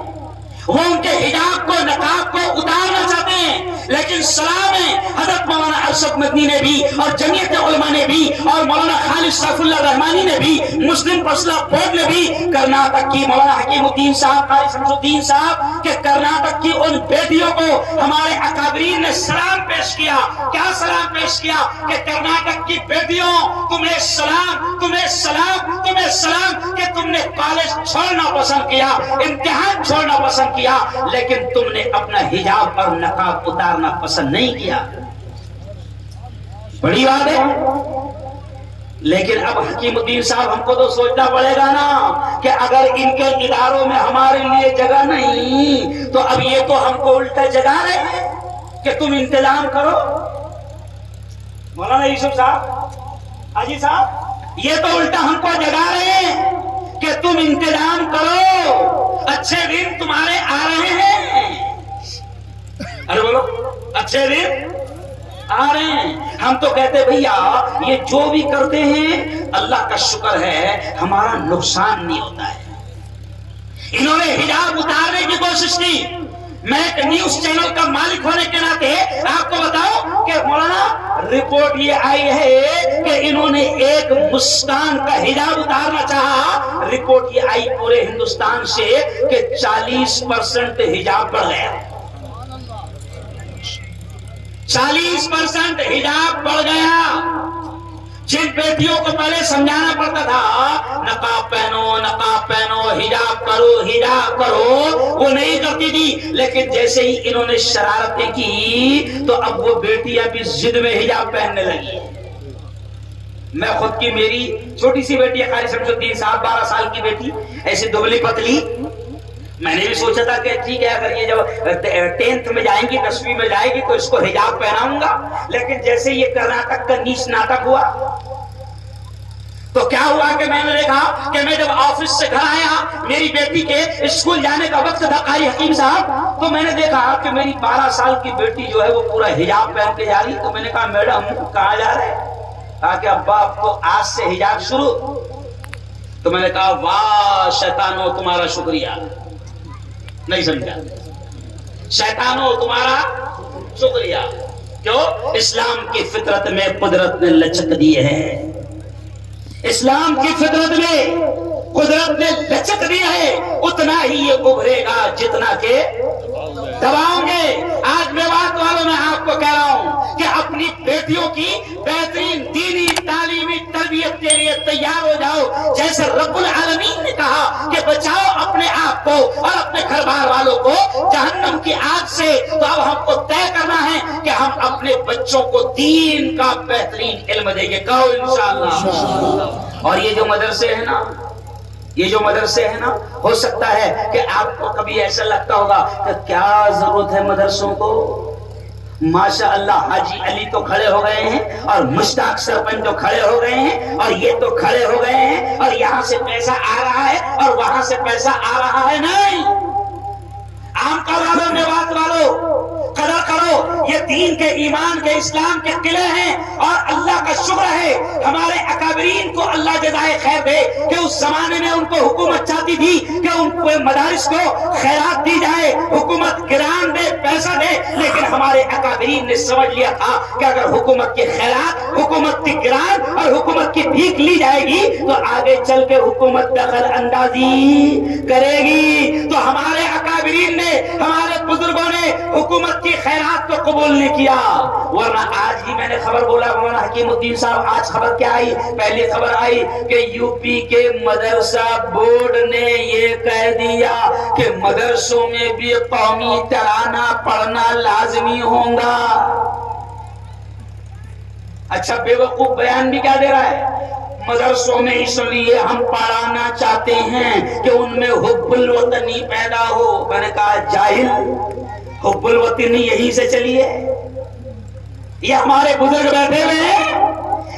وہ ان کے حجاب کو، نقاب کو اتارنا چاہتے ہیں۔ لیکن سلام ہے حضرت مولانا ارشد مدنی نے بھی، اور جمعیت علماء نے بھی، اور مولانا خالد سیف اللہ رحمانی نے بھی، مسلم پرسنل بورڈ نے بھی، کرناٹک کی مولانا حکیم الدین صاحب، قاری شمس الدین صاحب کہ کرناٹک کی ان بیٹیوں کو ہمارے اکابرین نے سلام پیش کیا۔ کیا سلام پیش کیا کہ کرناٹک کی بیٹیوں، تمہیں سلام، تمہیں سلام، تمہیں سلام کہ تم نے کالج چھوڑنا پسند کیا، امتحان چھوڑنا پسند کیا، لیکن تم نے اپنا حجاب اور نقاب اتارنا پسند نہیں کیا۔ بڑی بات ہے۔ لیکن اب حکیم الدین صاحب ہم کو تو سوچنا پڑے گا نا کہ اگر ان کے اداروں میں ہمارے لیے جگہ نہیں تو اب یہ تو ہم کو الٹا جگہ رہے ہیں کہ تم انتظام کرو۔ مولانا یوسف صاحب، حاجی صاحب، یہ تو الٹا ہم کو جگہ رہے ہیں کہ تم انتظام کرو، اچھے دن تمہارے آ رہے ہیں۔ ارے بولو، اچھے دن آ رہے ہیں۔ ہم تو کہتے بھیا یہ جو بھی کرتے ہیں اللہ کا شکر ہے ہمارا نقصان نہیں ہوتا ہے۔ انہوں نے حجاب اتارنے کی کوشش کی۔ میں ایک نیوز چینل کا مالک ہونے کے ناطے آپ کو بتاؤں کہ مولانا رپورٹ یہ آئی ہے کہ انہوں نے ایک مسکان کا حجاب اتارنا چاہا، رپورٹ یہ آئی پورے ہندوستان سے کہ 40% حجاب بڑھ گیا، 40% حجاب بڑھ گیا۔ جن بیٹیوں کو پہلے سمجھانا پڑتا تھا نقاب پہنو، نقاب پہنو، حجاب کرو، حجاب کرو، وہ نہیں کرتی تھی، لیکن جیسے ہی انہوں نے شرارتیں کی تو اب وہ بیٹیاں بھی ضد میں حجاب پہننے لگی۔ میں خود کی میری چھوٹی سی بیٹی ہے قاری شمس الدین صاحب 12 سال کی بیٹی ایسی دبلی پتلی میں نے بھی سوچا تھا کہ ٹھیک ہے اگر یہ جب 10th میں جائیں گی 10ویں میں جائے گی تو اس کو حجاب پہناؤں گا لیکن جیسے یہ کرناٹک کا نیچ ناٹک ہوا تو کیا ہوا کہ میں نے دیکھا کہ میں جب آفس سے گھر آیا میری بیٹی کے اسکول جانے کا وقت تھا قاری حکیم صاحب تو میں نے دیکھا کہ میری 12 سال کی بیٹی جو ہے وہ پورا حجاب پہن کے جا رہی تو میں نے کہا میڈم کہاں جا رہے ہیں کہا کہ ابا اب تو آج سے حجاب شروع تو میں نے کہا واہ شیطانو تمہارا شکریہ نہیں سمجھا شیطانو تمہارا شکریہ کیوں اسلام کی فطرت میں قدرت نے لچک دی ہے اسلام کی فطرت میں قدرت نے لچک دیا ہے اتنا ہی یہ ابھرے گا جتنا کہ دباؤں گے آج میوات والوں میں آپ کو کہہ رہا ہوں کہ اپنی بیٹیوں کی بہترین دینی تعلیمی تربیت کے لیے تیار ہو جاؤ جیسے رب العالمین نے کہا کہ بچاؤ اپنے آپ کو اور اپنے گھر بار والوں کو جہنم کی آگ سے تو اب ہم کو طے کرنا ہے کہ ہم اپنے بچوں کو دین کا بہترین علم دیں گے کہو انشاءاللہ اور یہ جو مدرسے ہیں نا یہ جو مدرسے ہیں نا ہو سکتا ہے کہ آپ کو کبھی ایسا لگتا ہوگا کہ کیا ضرورت ہے مدرسوں کو ماشاء اللہ حاجی علی تو کھڑے ہو گئے ہیں اور مشتاق سرپنچ تو کھڑے ہو گئے ہیں اور یہ تو کھڑے ہو گئے ہیں اور یہاں سے پیسہ آ رہا ہے اور وہاں سے پیسہ آ رہا ہے نہیں عام کا والوں میں بات والوں قدر کرو یہ دین کے ایمان کے اسلام کے قلعے ہیں اور اللہ کا شکر ہے ہمارے اکابرین کو اللہ جزائے خیر دے کہ اس زمانے میں ان کو حکومت چاہتی تھی کہ ان کو مدارس کو خیرات دی جائے حکومت گران دے پیسہ دے لیکن ہمارے اکابرین نے سمجھ لیا تھا کہ اگر حکومت کی خیرات حکومت کی گران اور حکومت کی بھیک لی جائے گی تو آگے چل کے حکومت دخل اندازی کرے گی تو ہمارے اکابرین نے ہمارے بزرگوں نے حکومت کی خیرات کو قبول نہیں کیا ورنہ آج ہی میں نے خبر بولا مولانا حکیم الدین صاحب آج خبر کیا آئی پہلی خبر آئی کہ یو پی کے مدرسہ بورڈ نے یہ کہہ دیا کہ مدرسوں میں بھی قومی ترانہ پڑھنا لازمی ہوگا اچھا بے وقوف بیان بھی کیا دے رہا ہے مدرسوں میں اس لیے ہم پڑھانا چاہتے ہیں کہ ان میں حب الوطنی پیدا ہو میں نے کہا جاہل حب الوطنی یہیں سے چلی ہے یہ ہمارے بزرگ بیٹھے ہوئے ہیں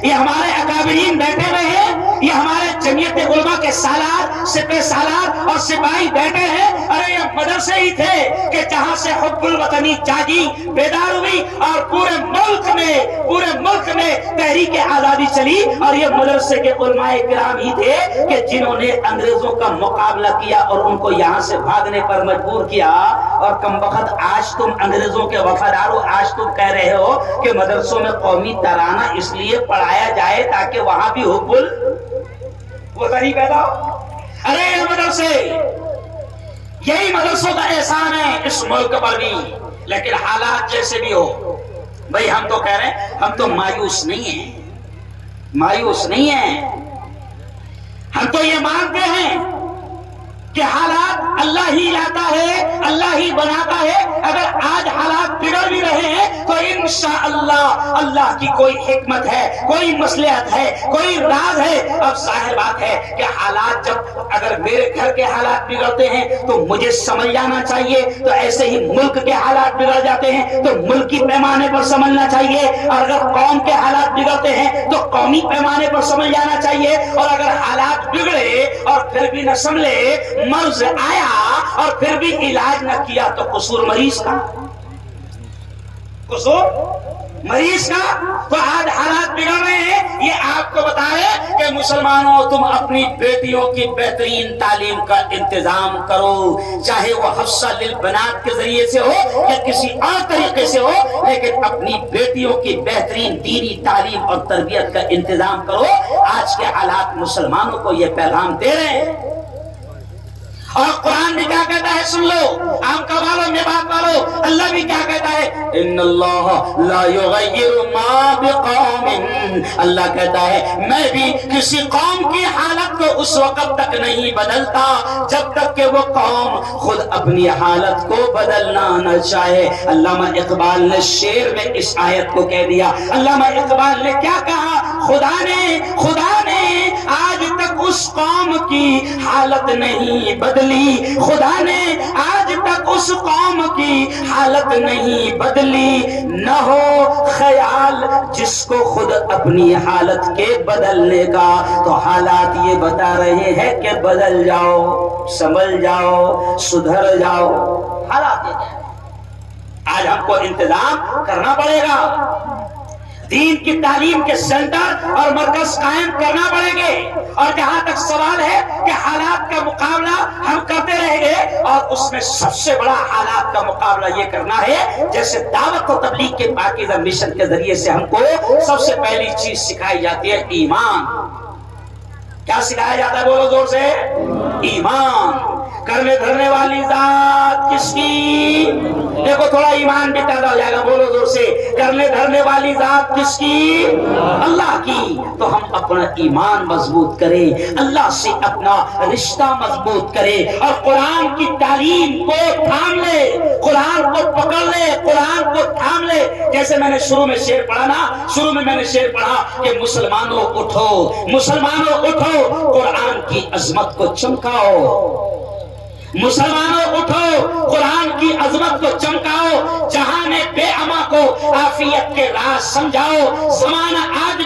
یہ ہمارے اکابرین بیٹھے ہوئے ہیں یہ ہمارے جمعیت علماء کے سالار سپہ سالار اور سپاہی بیٹھے ہیں ارے یہ مدرسے ہی تھے کہ جہاں سے حب الوطنی جاگی بیدار ہوئی اور پورے ملک میں تحریک آزادی چلی اور یہ مدرسے کے علماء کرام ہی تھے کہ جنہوں نے انگریزوں کا مقابلہ کیا اور ان کو یہاں سے بھاگنے پر مجبور کیا اور کمبخت آج تم انگریزوں کے وفادار ہو آج تم کہہ رہے ہو کہ مدرسوں میں قومی ترانہ اس لیے پڑھایا جائے تاکہ وہاں بھی حب الوطنی پیدا ہو ارے یہ مدرسے یہی مدرسوں کا احسان ہے اس ملک پر بھی لیکن حالات جیسے بھی ہو بھئی ہم تو کہہ رہے ہیں ہم تو مایوس نہیں ہیں ہم تو یہ مانتے ہیں کہ حالات اللہ ہی لاتا ہے اللہ ہی بناتا ہے اگر آج حالات بگڑ بھی رہے ہیں تو انشاءاللہ اللہ کی کوئی حکمت ہے کوئی مصلحت ہے کوئی راز ہے اب ظاہر بات ہے کہ حالات جب اگر میرے گھر کے حالات بگڑتے ہیں تو مجھے سمجھ جانا چاہیے تو ایسے ہی ملک کے حالات بگڑ جاتے ہیں تو ملکی پیمانے پر سمجھنا چاہیے اور اگر قوم کے حالات بگڑتے ہیں تو قومی پیمانے پر سمجھ جانا چاہیے اور اگر حالات بگڑے اور پھر بھی نہ سمجھے مرض آیا اور پھر بھی علاج نہ کیا تو قصور مریض کا تو آج حالات بگڑ رہے ہیں یہ آپ کو بتائے کہ مسلمانوں تم اپنی بیٹیوں کی بہترین تعلیم کا انتظام کرو چاہے وہ حفصہ للبنات کے ذریعے سے ہو یا کسی اور طریقے سے ہو لیکن اپنی بیٹیوں کی بہترین دینی تعلیم اور تربیت کا انتظام کرو آج کے حالات مسلمانوں کو یہ پیغام دے رہے ہیں اور قرآن بھی کیا کہتا ہے سن لو، عام کا والوں میں بات والو، اللہ بھی کیا کہتا ہے ان اللہ لا یغیر ما بقوم، اللہ کہتا ہے میں بھی کسی قوم کی حالت کو اس وقت تک نہیں بدلتا جب تک کہ وہ قوم خود اپنی حالت کو بدلنا نہ چاہے۔ علامہ اقبال نے شعر میں اس آیت کو کہہ دیا، علامہ اقبال نے کیا کہا، خدا نے آج تک اس قوم کی حالت نہیں بدلی، خدا نے آج تک اس قوم کی حالت نہیں بدلی، نہ ہو خیال جس کو خود اپنی حالت کے بدلنے کا۔ تو حالات یہ بتا رہے ہیں کہ بدل جاؤ، سنبھل جاؤ، سدھر جاؤ۔ حالات یہ ہے، آج ہم کو انتظام کرنا پڑے گا، دین کی تعلیم کے سینٹر اور مرکز قائم کرنا پڑیں گے، اور جہاں تک سوال ہے کہ حالات کا مقابلہ ہم کرتے رہیں گے، اور اس میں سب سے بڑا حالات کا مقابلہ یہ کرنا ہے جیسے دعوت و تبلیغ کے پاکیزہ مشن کے ذریعے سے ہم کو سب سے پہلی چیز سکھائی جاتی ہے ایمان۔ کیا سکھایا جاتا ہے؟ بولو زور سے، ایمان۔ کرنے دھرنے والی ذات کس کی؟ دیکھو تھوڑا ایمان بھی پیدا ہو جائے گا، بولو زور سے، کرنے دھرنے والی ذات کس کی؟ اللہ کی۔ تو ہم اپنا ایمان مضبوط کریں، اللہ سے اپنا رشتہ مضبوط کریں، اور قرآن کی تعلیم کو تھام لے، قرآن کو پکڑ لے، قرآن کو تھام لے۔ جیسے میں نے شروع میں شعر پڑھا نا، شروع میں میں نے شعر پڑھا کہ مسلمانوں اٹھو، مسلمانوں اٹھو، قرآن کی عظمت کو چمکاؤ، مسلمانوں اٹھو، قرآن کی عظمت کو چمکاؤ، جہاں میں بے اما کو عافیت کے راز سمجھاؤ۔ زمانہ آج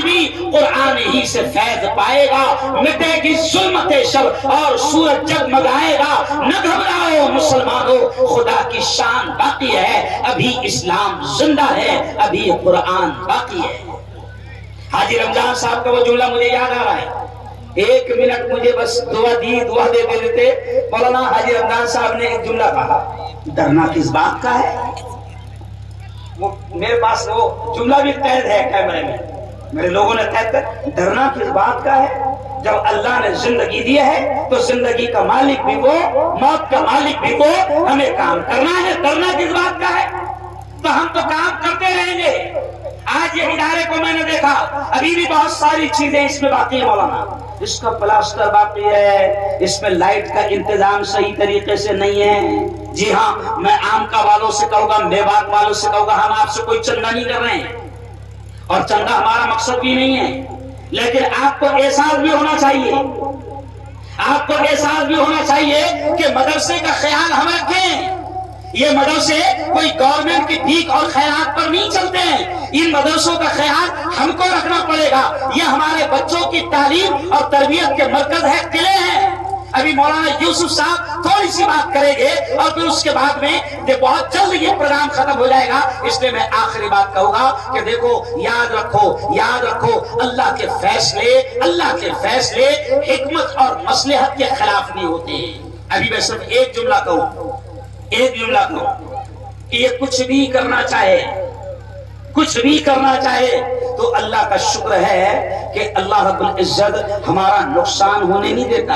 بھی قرآن ہی سے فیض پائے گا، مٹے گی ظلمت شب اور سورج جگمگائے گا۔ نہ گھبراؤ مسلمانوں، خدا کی شان باقی ہے، ابھی اسلام زندہ ہے، ابھی قرآن باقی ہے۔ حاجی رمضان صاحب کا وہ جملہ مجھے یاد آ رہا ہے، ایک منٹ مجھے بس دعا دے دیتے۔ مولانا حاجی رمضان صاحب نے ایک جملہ کہا، ڈرنا کس بات کا ہے؟ وہ میرے پاس وہ جملہ بھی قید ہے کیمرے میں، میرے لوگوں نے قید کر، ڈرنا کس بات کا ہے؟ جب اللہ نے زندگی دی ہے تو زندگی کا مالک بھی وہ، موت کا مالک بھی وہ، ہمیں کام کرنا ہے، ڈرنا کس بات کا ہے؟ تو ہم تو کام کرتے رہیں گے۔ آج یہ ادارے کو میں نے دیکھا، ابھی بھی بہت ساری چیزیں اس میں باقی ہیں مولانا، اس کا پلاسٹر باقی ہے، اس میں لائٹ کا انتظام صحیح طریقے سے نہیں ہے۔ جی ہاں، میں عام کا والوں سے کہوں گا، میوات والوں سے کہوں گا، ہم آپ سے کوئی چندہ نہیں کر رہے ہیں، اور چندہ ہمارا مقصد بھی نہیں ہے، لیکن آپ کو احساس بھی ہونا چاہیے، آپ کو احساس بھی ہونا چاہیے کہ مدرسے کا خیال ہم رکھیں۔ یہ مدرسے کوئی گورنمنٹ کی بھیک اور خیرات پر نہیں چلتے ہیں، ان مدرسوں کا خیال ہم کو رکھنا پڑے گا۔ یہ ہمارے بچوں کی تعلیم اور تربیت کے مرکز ہے، قلعے ہیں۔ ابھی مولانا یوسف صاحب تھوڑی سی بات کریں گے، اور پھر اس کے بعد میں بہت جلد یہ پروگرام ختم ہو جائے گا، اس لیے میں آخری بات کہوں گا کہ دیکھو، یاد رکھو اللہ کے فیصلے حکمت اور مصلحت کے خلاف نہیں ہوتے۔ ابھی میں صرف ایک جملہ کہوں کہ یہ کچھ بھی کرنا چاہے تو اللہ کا شکر ہے کہ اللہ رب العزت ہمارا نقصان ہونے نہیں دیتا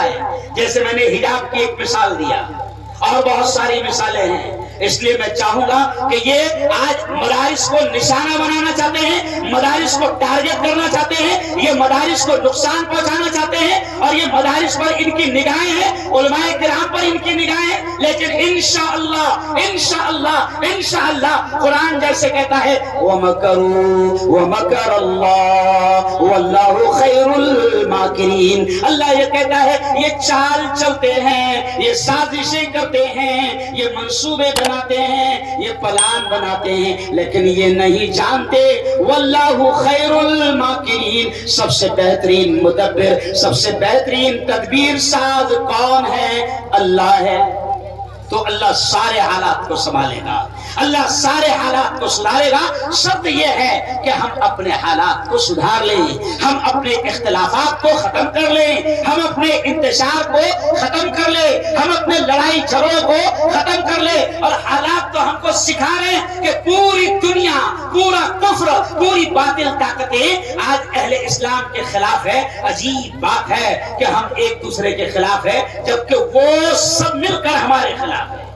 ہے۔ جیسے میں نے حجاب کی ایک مثال دیا، اور بہت ساری مثالیں ہیں، اس لیے میں چاہوں گا کہ یہ آج مدارس کو نشانہ بنانا چاہتے ہیں، مدارس کو ٹارگٹ کرنا چاہتے ہیں، یہ مدارس کو نقصان پہنچانا چاہتے ہیں، اور یہ مدارس پر ان کی نگاہیں ہیں، علماء کرام پر ان کی نگاہیں ہیں، لیکن انشاءاللہ قرآن جیسے کہتا ہے وَمَكَرُوا وَمَكَرَ اللَّهُ وَاللَّهُ خَيْرُ الْمَاكِرِينَ۔ اللہ یہ کہتا ہے یہ چال چلتے ہیں، یہ سازشیں کرتے ہیں، یہ منصوبے بناتے ہیں، یہ پلان بناتے ہیں، لیکن یہ نہیں جانتے واللہ خیر الماکرین، سب سے بہترین مدبر، سب سے بہترین تدبیر ساز کون ہے؟ اللہ ہے۔ تو اللہ سارے حالات کو سنبھالے گا، اللہ سارے حالات کو سدھارے گا. شرط یہ ہے کہ ہم اپنے حالات کو سدھار لیں, ہم اپنے اختلافات کو ختم کر لیں, ہم اپنے انتشار کو ختم کر لیں, ہم اپنے لڑائی جھگڑوں کو ختم کر لیں. اور حالات تو ہم کو سکھا رہے ہیں کہ پوری دنیا, پورا کفر, پوری باطل طاقتیں آج اہل اسلام کے خلاف ہے. عجیب بات ہے کہ ہم ایک دوسرے کے خلاف ہے جبکہ وہ سب مل کر ہمارے خلاف ہے.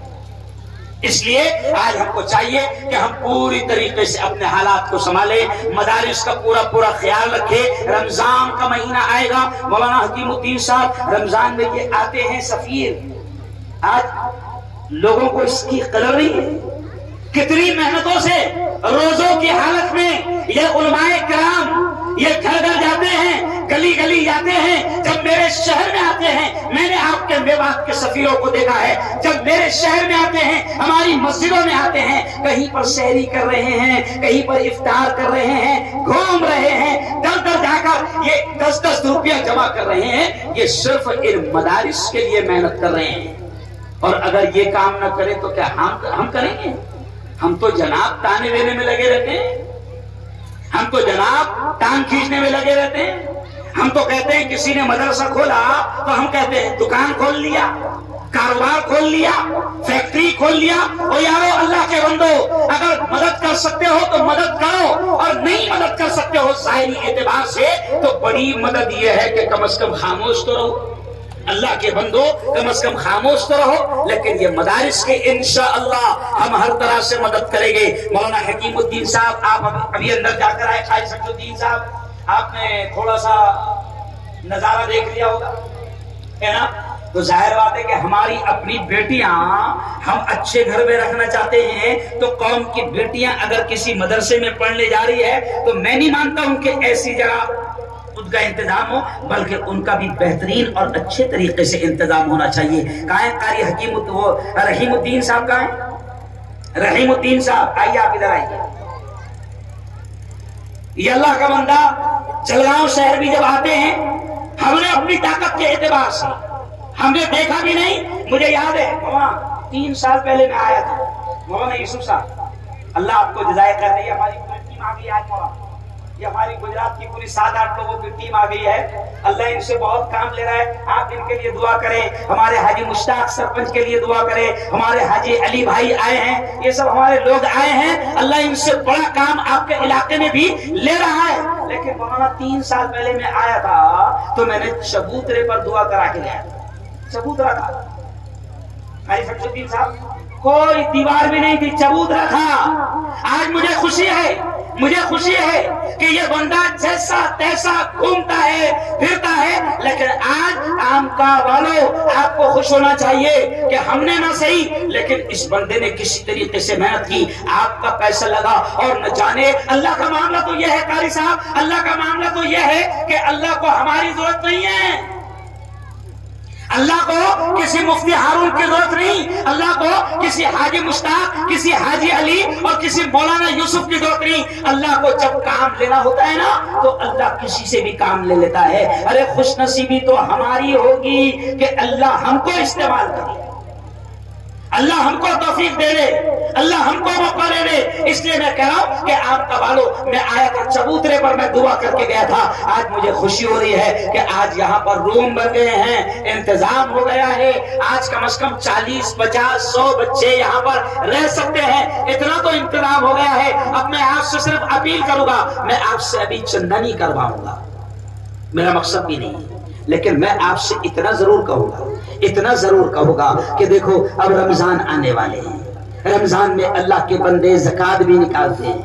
اس لیے آج ہم کو چاہیے کہ ہم پوری طریقے سے اپنے حالات کو سنبھالیں, مدارس کا پورا خیال رکھیں. رمضان کا مہینہ آئے گا, مولانا حکیم الدین صاحب رمضان میں یہ آتے ہیں سفیر. آج لوگوں کو اس کی قدر نہیں ہے. کتنی محنتوں سے روزوں کی حالت میں یہ علماء کرام یہ گھر گھر جاتے ہیں, گلی گلی جاتے ہیں. جب میرے شہر میں آتے ہیں, میں نے آپ کے میوات کے سفیروں کو دیکھا ہے, جب میرے شہر میں آتے ہیں, ہماری مسجدوں میں آتے ہیں, کہیں پر سحری کر رہے ہیں, کہیں پر افطار کر رہے ہیں, گھوم رہے ہیں, در در جا کر یہ 10-10 روپیہ جمع کر رہے ہیں. یہ صرف ان مدارس کے لیے محنت کر رہے ہیں. اور اگر یہ کام نہ کرے تو کیا ہم کریں گے؟ ہم تو جناب تانے دینے میں لگے رہتے ہیں, ہم تو جناب ٹانگ کھینچنے میں لگے رہتے ہیں. ہم تو کہتے ہیں کسی نے مدرسہ کھولا تو ہم کہتے ہیں دکان کھول لیا, کاروبار کھول لیا, فیکٹری کھول لیا. اور یارو اللہ کے بندو, اگر مدد کر سکتے ہو تو مدد کرو, اور نہیں مدد کر سکتے ہو ظاہری اعتبار سے تو بڑی مدد یہ ہے کہ کم از کم خاموش تو رہو. اللہ کے بندو کم از کم خاموش تو رہو. لیکن یہ مدارس کے انشاءاللہ ہم ہر طرح سے مدد کریں گے. مولانا حکیم الدین صاحب آپ ابھی اندر جا کر آئے, قاری شمس الدین صاحب آپ نے تھوڑا سا نظارہ دیکھ لیا ہوگا ہے نا. تو ظاہر بات ہے کہ ہماری اپنی بیٹیاں ہم اچھے گھر میں رکھنا چاہتے ہیں. تو قوم کی بیٹیاں اگر کسی مدرسے میں پڑھنے جا رہی ہے تو میں نہیں مانتا ہوں کہ ایسی جگہ ان کا انتظام ہو, بلکہ ان کا بھی بہترین اور اچھے طریقے سے انتظام ہونا چاہیے. کہاں ہے قاری رحیم الدین صاحب؟ کہاں ہے رحیم الدین صاحب؟ آئیے آپ ادھر آئیے. یہ اللہ کا بندہ جلگاؤں شہر بھی جب آتے ہیں, ہم نے اپنی طاقت کے اعتبار سے ہم نے دیکھا بھی نہیں. مجھے یاد ہے مولانا 3 سال پہلے میں آیا تھا, مولانا یوسف صاحب اللہ آپ کو جزائے خیر دے. ہماری ٹیم آ گئی آج مولانا, یہ ہماری گجرات کی پوری 7-8 لوگوں کی ٹیم آ گئی ہے. اللہ ان سے بہت کام لے رہا ہے. آپ ان کے لیے دعا کریں, ہمارے حاجی مشتاق سرپنچ کے لیے دعا کریں, ہمارے حاجی علی بھائی آئے ہیں, یہ سب ہمارے لوگ آئے ہیں. اللہ ان سے بڑا کام آپ کے علاقے میں بھی لے رہا ہے. لیکن مولانا 3 سال پہلے میں آیا تھا تو میں نے چبوترے پر دعا کرا کے لیا. چبوترا تھا قاری شمس الدین صاحب, کوئی دیوار بھی نہیں تھی, چبوترا تھا. آج مجھے خوشی ہے کہ یہ بندہ جیسا تیسا گھومتا ہے پھرتا ہے, لیکن آج عام کا والوں آپ کو خوش ہونا چاہیے کہ ہم نے نہ صحیح لیکن اس بندے نے کسی طریقے سے محنت کی, آپ کا پیسہ لگا. اور نہ جانے اللہ کا معاملہ تو یہ ہے قاری صاحب, اللہ کا معاملہ تو یہ ہے کہ اللہ کو ہماری ضرورت نہیں ہے, اللہ کو کسی مفتی ہارون کی ضرورت نہیں, اللہ کو کسی حاجی مشتاق, کسی حاجی علی اور کسی مولانا یوسف کی ضرورت نہیں. اللہ کو جب کام لینا ہوتا ہے نا تو اللہ کسی سے بھی کام لے لیتا ہے. ارے خوش نصیبی تو ہماری ہوگی کہ اللہ ہم کو استعمال کرے, اللہ ہم کو توفیق دے دے, اللہ ہم کو موقع دے دے. اس لیے میں کہہ رہا ہوں کہ آپ کا والو میں آیا تھا چبوترے پر, میں دعا کر کے گیا تھا. آج مجھے خوشی ہو رہی ہے کہ آج یہاں پر روم بن گئے ہیں, انتظام ہو گیا ہے. آج کم از کم 40, 50, 100 بچے یہاں پر رہ سکتے ہیں. اتنا تو انتظام ہو گیا ہے. اب میں آپ سے صرف اپیل کروں گا, میں آپ سے ابھی چندہ نہیں کرواؤں گا, میرا مقصد بھی نہیں, لیکن میں آپ سے اتنا ضرور کہوں گا کہ دیکھو اب رمضان آنے والے ہیں. رمضان میں اللہ کے بندے زکات بھی نکالتے ہیں,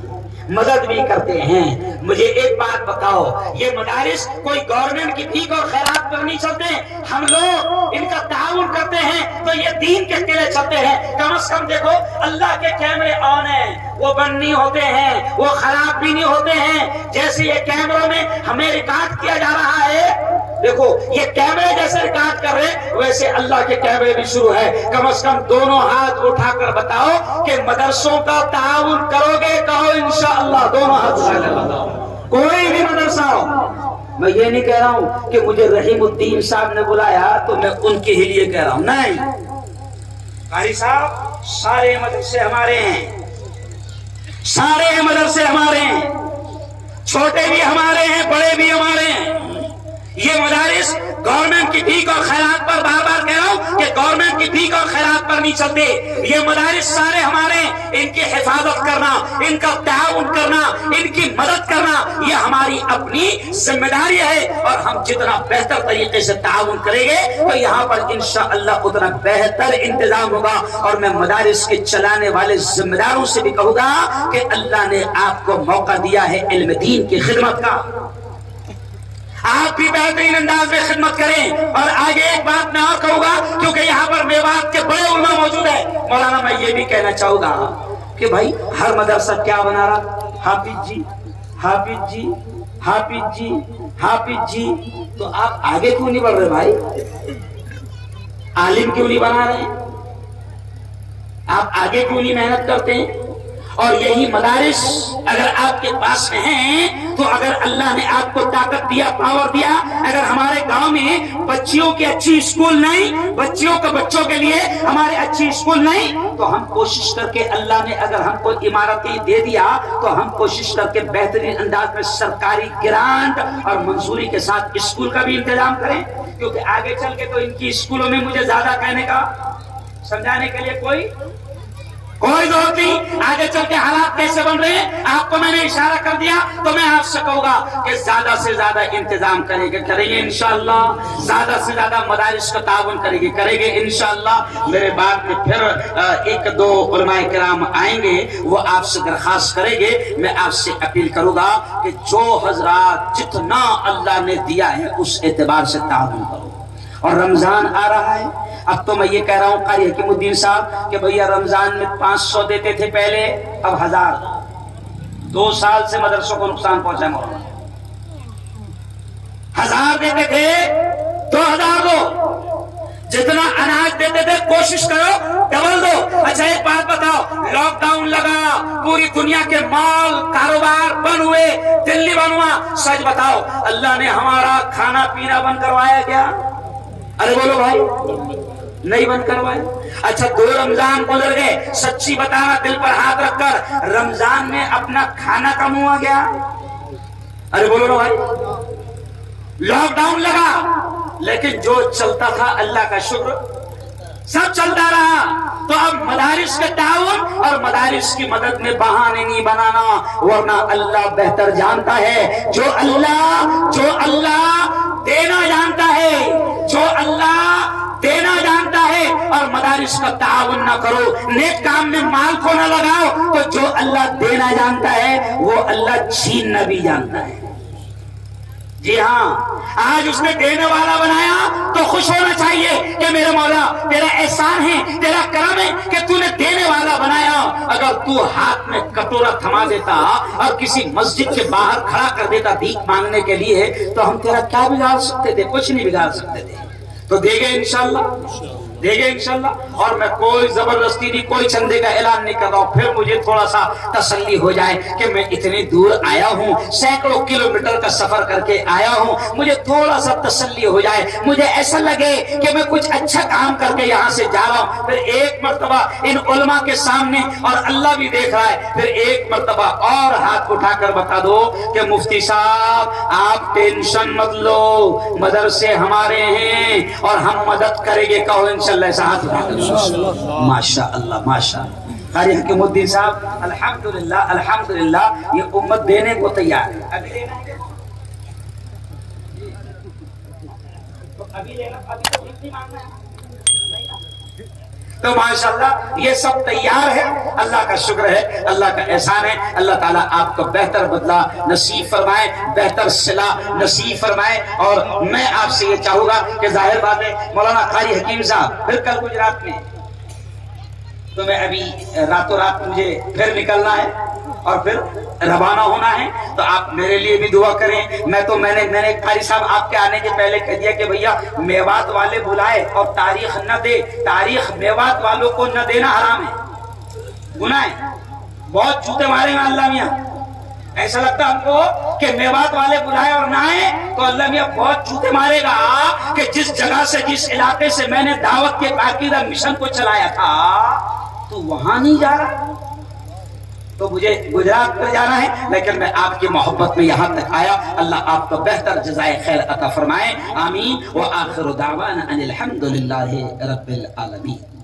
مدد بھی کرتے ہیں. مجھے ایک بات بتاؤ, یہ مدارس کوئی گورنمنٹ کی بھیک اور خیرات پر نہیں چلتے, ہم لوگ ان کا تعاون کرتے ہیں تو یہ دین کے قلعے چلتے ہیں. کم از کم دیکھو اللہ کے کیمرے آن ہیں, وہ بند نہیں ہوتے ہیں, وہ خراب بھی نہیں ہوتے ہیں. جیسے یہ کیمروں میں ہمیں ریکارڈ کیا جا رہا ہے, دیکھو یہ کیمرے جیسے ریکارڈ کر رہے ویسے اللہ کے کیمرے بھی شروع ہے. کم از کم دونوں ہاتھ اٹھا کر بتاؤ کہ مدرسوں کا تعاون کرو گے, کہو انشاءاللہ, دونوں ہاتھ اٹھا کر بتاؤ. کوئی بھی مدرسہ ہو, میں یہ نہیں کہہ رہا ہوں کہ مجھے رحیم الدین صاحب نے بلایا تو میں ان کے ہی لیے کہہ رہا ہوں, نہیں. قاری صاحب سارے مدرسے ہمارے ہیں, سارے مدرسے ہمارے ہیں، چھوٹے بھی ہمارے ہیں، بڑے بھی ہمارے ہیں۔ یہ مدارس گورنمنٹ کی بھیک اور خیرات پر، بار بار کہہ رہا ہوں کہ گورنمنٹ کی بھیک اور خیرات پر نہیں چلتے۔ یہ مدارس سارے ہمارے ہیں، ان کی حفاظت کرنا، ان کا تعاون کرنا، ان کی مدد کرنا یہ ہماری اپنی ذمہ داری ہے، اور ہم جتنا بہتر طریقے سے تعاون کریں گے تو یہاں پر انشاءاللہ اتنا بہتر انتظام ہوگا۔ اور میں مدارس کے چلانے والے ذمہ داروں سے بھی کہوں گا کہ اللہ نے آپ کو موقع دیا ہے علم دین کی خدمت کا، آپ بھی بہترین انداز میں خدمت کریں۔ اور آگے ایک بات میں اور کہوں گا، کیونکہ یہاں پر میوات کے بڑے علماء موجود ہیں، مولانا میں یہ بھی کہنا چاہوں گا کہ بھائی ہر مدرسہ کیا بنا رہا؟ حافظ جی، حافظ جی، حافظ جی، حافظ جی۔ تو آپ آگے کیوں نہیں بڑھ رہے بھائی؟ عالم کیوں نہیں بنا رہے ہیں؟ آپ آگے کیوں نہیں محنت کرتے ہیں؟ اور یہی مدارس اگر آپ کے پاس میں ہیں تو اگر اللہ نے آپ کو طاقت دیا، پاور دیا، اگر ہمارے گاؤں میں بچیوں کی اچھی اسکول نہیں، بچوں کے لیے ہمارے اچھی اسکول نہیں، تو ہم کوشش کر کے، اللہ نے اگر ہم کو عمارتیں دے دیا تو ہم کوشش کر کے بہترین انداز میں سرکاری گرانٹ اور منظوری کے ساتھ اسکول کا بھی انتظام کریں، کیونکہ آگے چل کے تو ان کی اسکولوں میں مجھے زیادہ کہنے کا، سمجھانے کے لیے کوئی ضرورت نہیں۔ آگے چل کے حالات کیسے بن رہے ہیں آپ کو میں نے اشارہ کر دیا، تو میں آپ سے کہوں گا کہ زیادہ سے زیادہ انتظام کریں گے انشاءاللہ، زیادہ سے زیادہ مدارس کا تعاون کریں گے انشاءاللہ۔ میرے بعد میں پھر ایک دو علماء کرام آئیں گے، وہ آپ سے درخواست کریں گے۔ میں آپ سے اپیل کروں گا کہ جو حضرات جتنا اللہ نے دیا ہے اس اعتبار سے تعاون کرو۔ اور رمضان آ رہا ہے، اب تو میں یہ کہہ رہا ہوں قاری حکیم الدین صاحب کہ بھیا رمضان میں 500 دیتے تھے پہلے، اب 1000۔ 2 سال سے مدرسوں کو نقصان پہنچا ہے مولانا۔ 1000 دیتے تھے، 2000 دو۔ جتنا اناج دیتے تھے کوشش کرو ڈبل دو۔ اچھا ایک بات بتاؤ، لاک ڈاؤن لگا، پوری دنیا کے مال کاروبار بند ہوئے، دلی بند ہوا، سچ بتاؤ اللہ نے ہمارا کھانا پینا بند کروایا کیا؟ ارے بولو بھائی، نہیں بند کروائے۔ اچھا 2 رمضان گزر گئے، سچی بتانا دل پر ہاتھ رکھ کر، رمضان میں اپنا کھانا کم ہوا گیا؟ ارے بولو بھائی، لاک ڈاؤن لگا لیکن جو چلتا تھا اللہ کا شکر سب چلتا رہا۔ تو اب مدارس کے تعاون اور مدارس کی مدد میں بہانے نہیں بنانا، ورنہ اللہ بہتر جانتا ہے۔ جو اللہ دینا جانتا ہے، جو اللہ دینا جانتا ہے، اور مدارس کا تعاون نہ کرو، نیک کام میں مال کو نہ لگاؤ، تو جو اللہ دینا جانتا ہے وہ اللہ چھیننا بھی جانتا ہے۔ جی ہاں، آج اس نے دینے والا بنایا تو خوش ہونا چاہیے کہ میرے مولا تیرا احسان ہے، تیرا کرم ہے کہ تو نے دینے والا بنایا۔ اگر تو ہاتھ میں کٹورا تھما دیتا اور کسی مسجد کے باہر کھڑا کر دیتا بھیک مانگنے کے لیے، تو ہم تیرا کیا بگاڑ سکتے تھے؟ کچھ نہیں بگاڑ سکتے تھے۔ تو دے گے انشاءاللہ، دے گے انشاءاللہ۔ اور میں کوئی زبردستی نہیں، کوئی چندے کا اعلان نہیں کر رہا ہوں، پھر مجھے تھوڑا سا تسلی ہو جائے کہ میں اتنی دور آیا ہوں، سینکڑوں کلومیٹر کا سفر کر کے آیا ہوں، مجھے تھوڑا سا تسلی ہو جائے، مجھے ایسا لگے کہ میں کچھ اچھا کام کر کے یہاں سے جا رہا ہوں۔ پھر ایک مرتبہ ان علماء کے سامنے، اور اللہ بھی دیکھ رہا ہے، پھر ایک مرتبہ اور ہاتھ اٹھا کر بتا دو کہ مفتی صاحب آپ ٹینشن مت لو، مدرسے ہمارے ہیں اور ہم مدد کریں گے۔ کہو انشاءاللہ ایسا ہاتھ اٹھا کر ماشاءاللہ ماشاءاللہ۔ قاری حکیم الدین صاحب الحمدللہ الحمدللہ، یہ امت دینے کو تیار ہے۔ ابھی لینا ہے تو ابھی لینا، ابھی تو اتنی مانگنا ہے تو ماشاءاللہ یہ سب تیار ہے۔ اللہ کا شکر ہے، اللہ کا احسان ہے۔ اللہ تعالیٰ آپ کو بہتر بدلہ نصیب فرمائے، بہتر صلہ نصیب فرمائے۔ اور میں آپ سے یہ چاہوں گا کہ ظاہر بات ہے مولانا قاری حکیم صاحب پھر کل گجرات میں، تو میں ابھی راتوں رات مجھے پھر نکلنا ہے اور پھر روانہ ہونا ہے، تو آپ میرے لیے بھی دعا کریں۔ میں نے قاری صاحب آپ کے آنے کے پہلے کہہ دیا کہ بھیا میوات والے بلائے اور تاریخ نہ دے، تاریخ میوات والوں کو نہ دینا حرام ہے، گناہ ہے۔ بہت جوتے مارے گا اللہ میاں، ایسا لگتا ہم کو کہ میوات والے بلائے اور نہ آئے تو اللہ میاں بہت جوتے مارے گا کہ جس جگہ سے، جس علاقے سے میں نے دعوت کے عقیدہ مشن کو چلایا تھا تو وہاں نہیں جا رہا۔ تو مجھے گجرات میں جانا ہے، لیکن میں آپ کی محبت میں یہاں تک آیا۔ اللہ آپ کو بہتر جزائے خیر عطا فرمائے، آمین۔ وآخر دعوانا ان الحمد للہ رب العالمین۔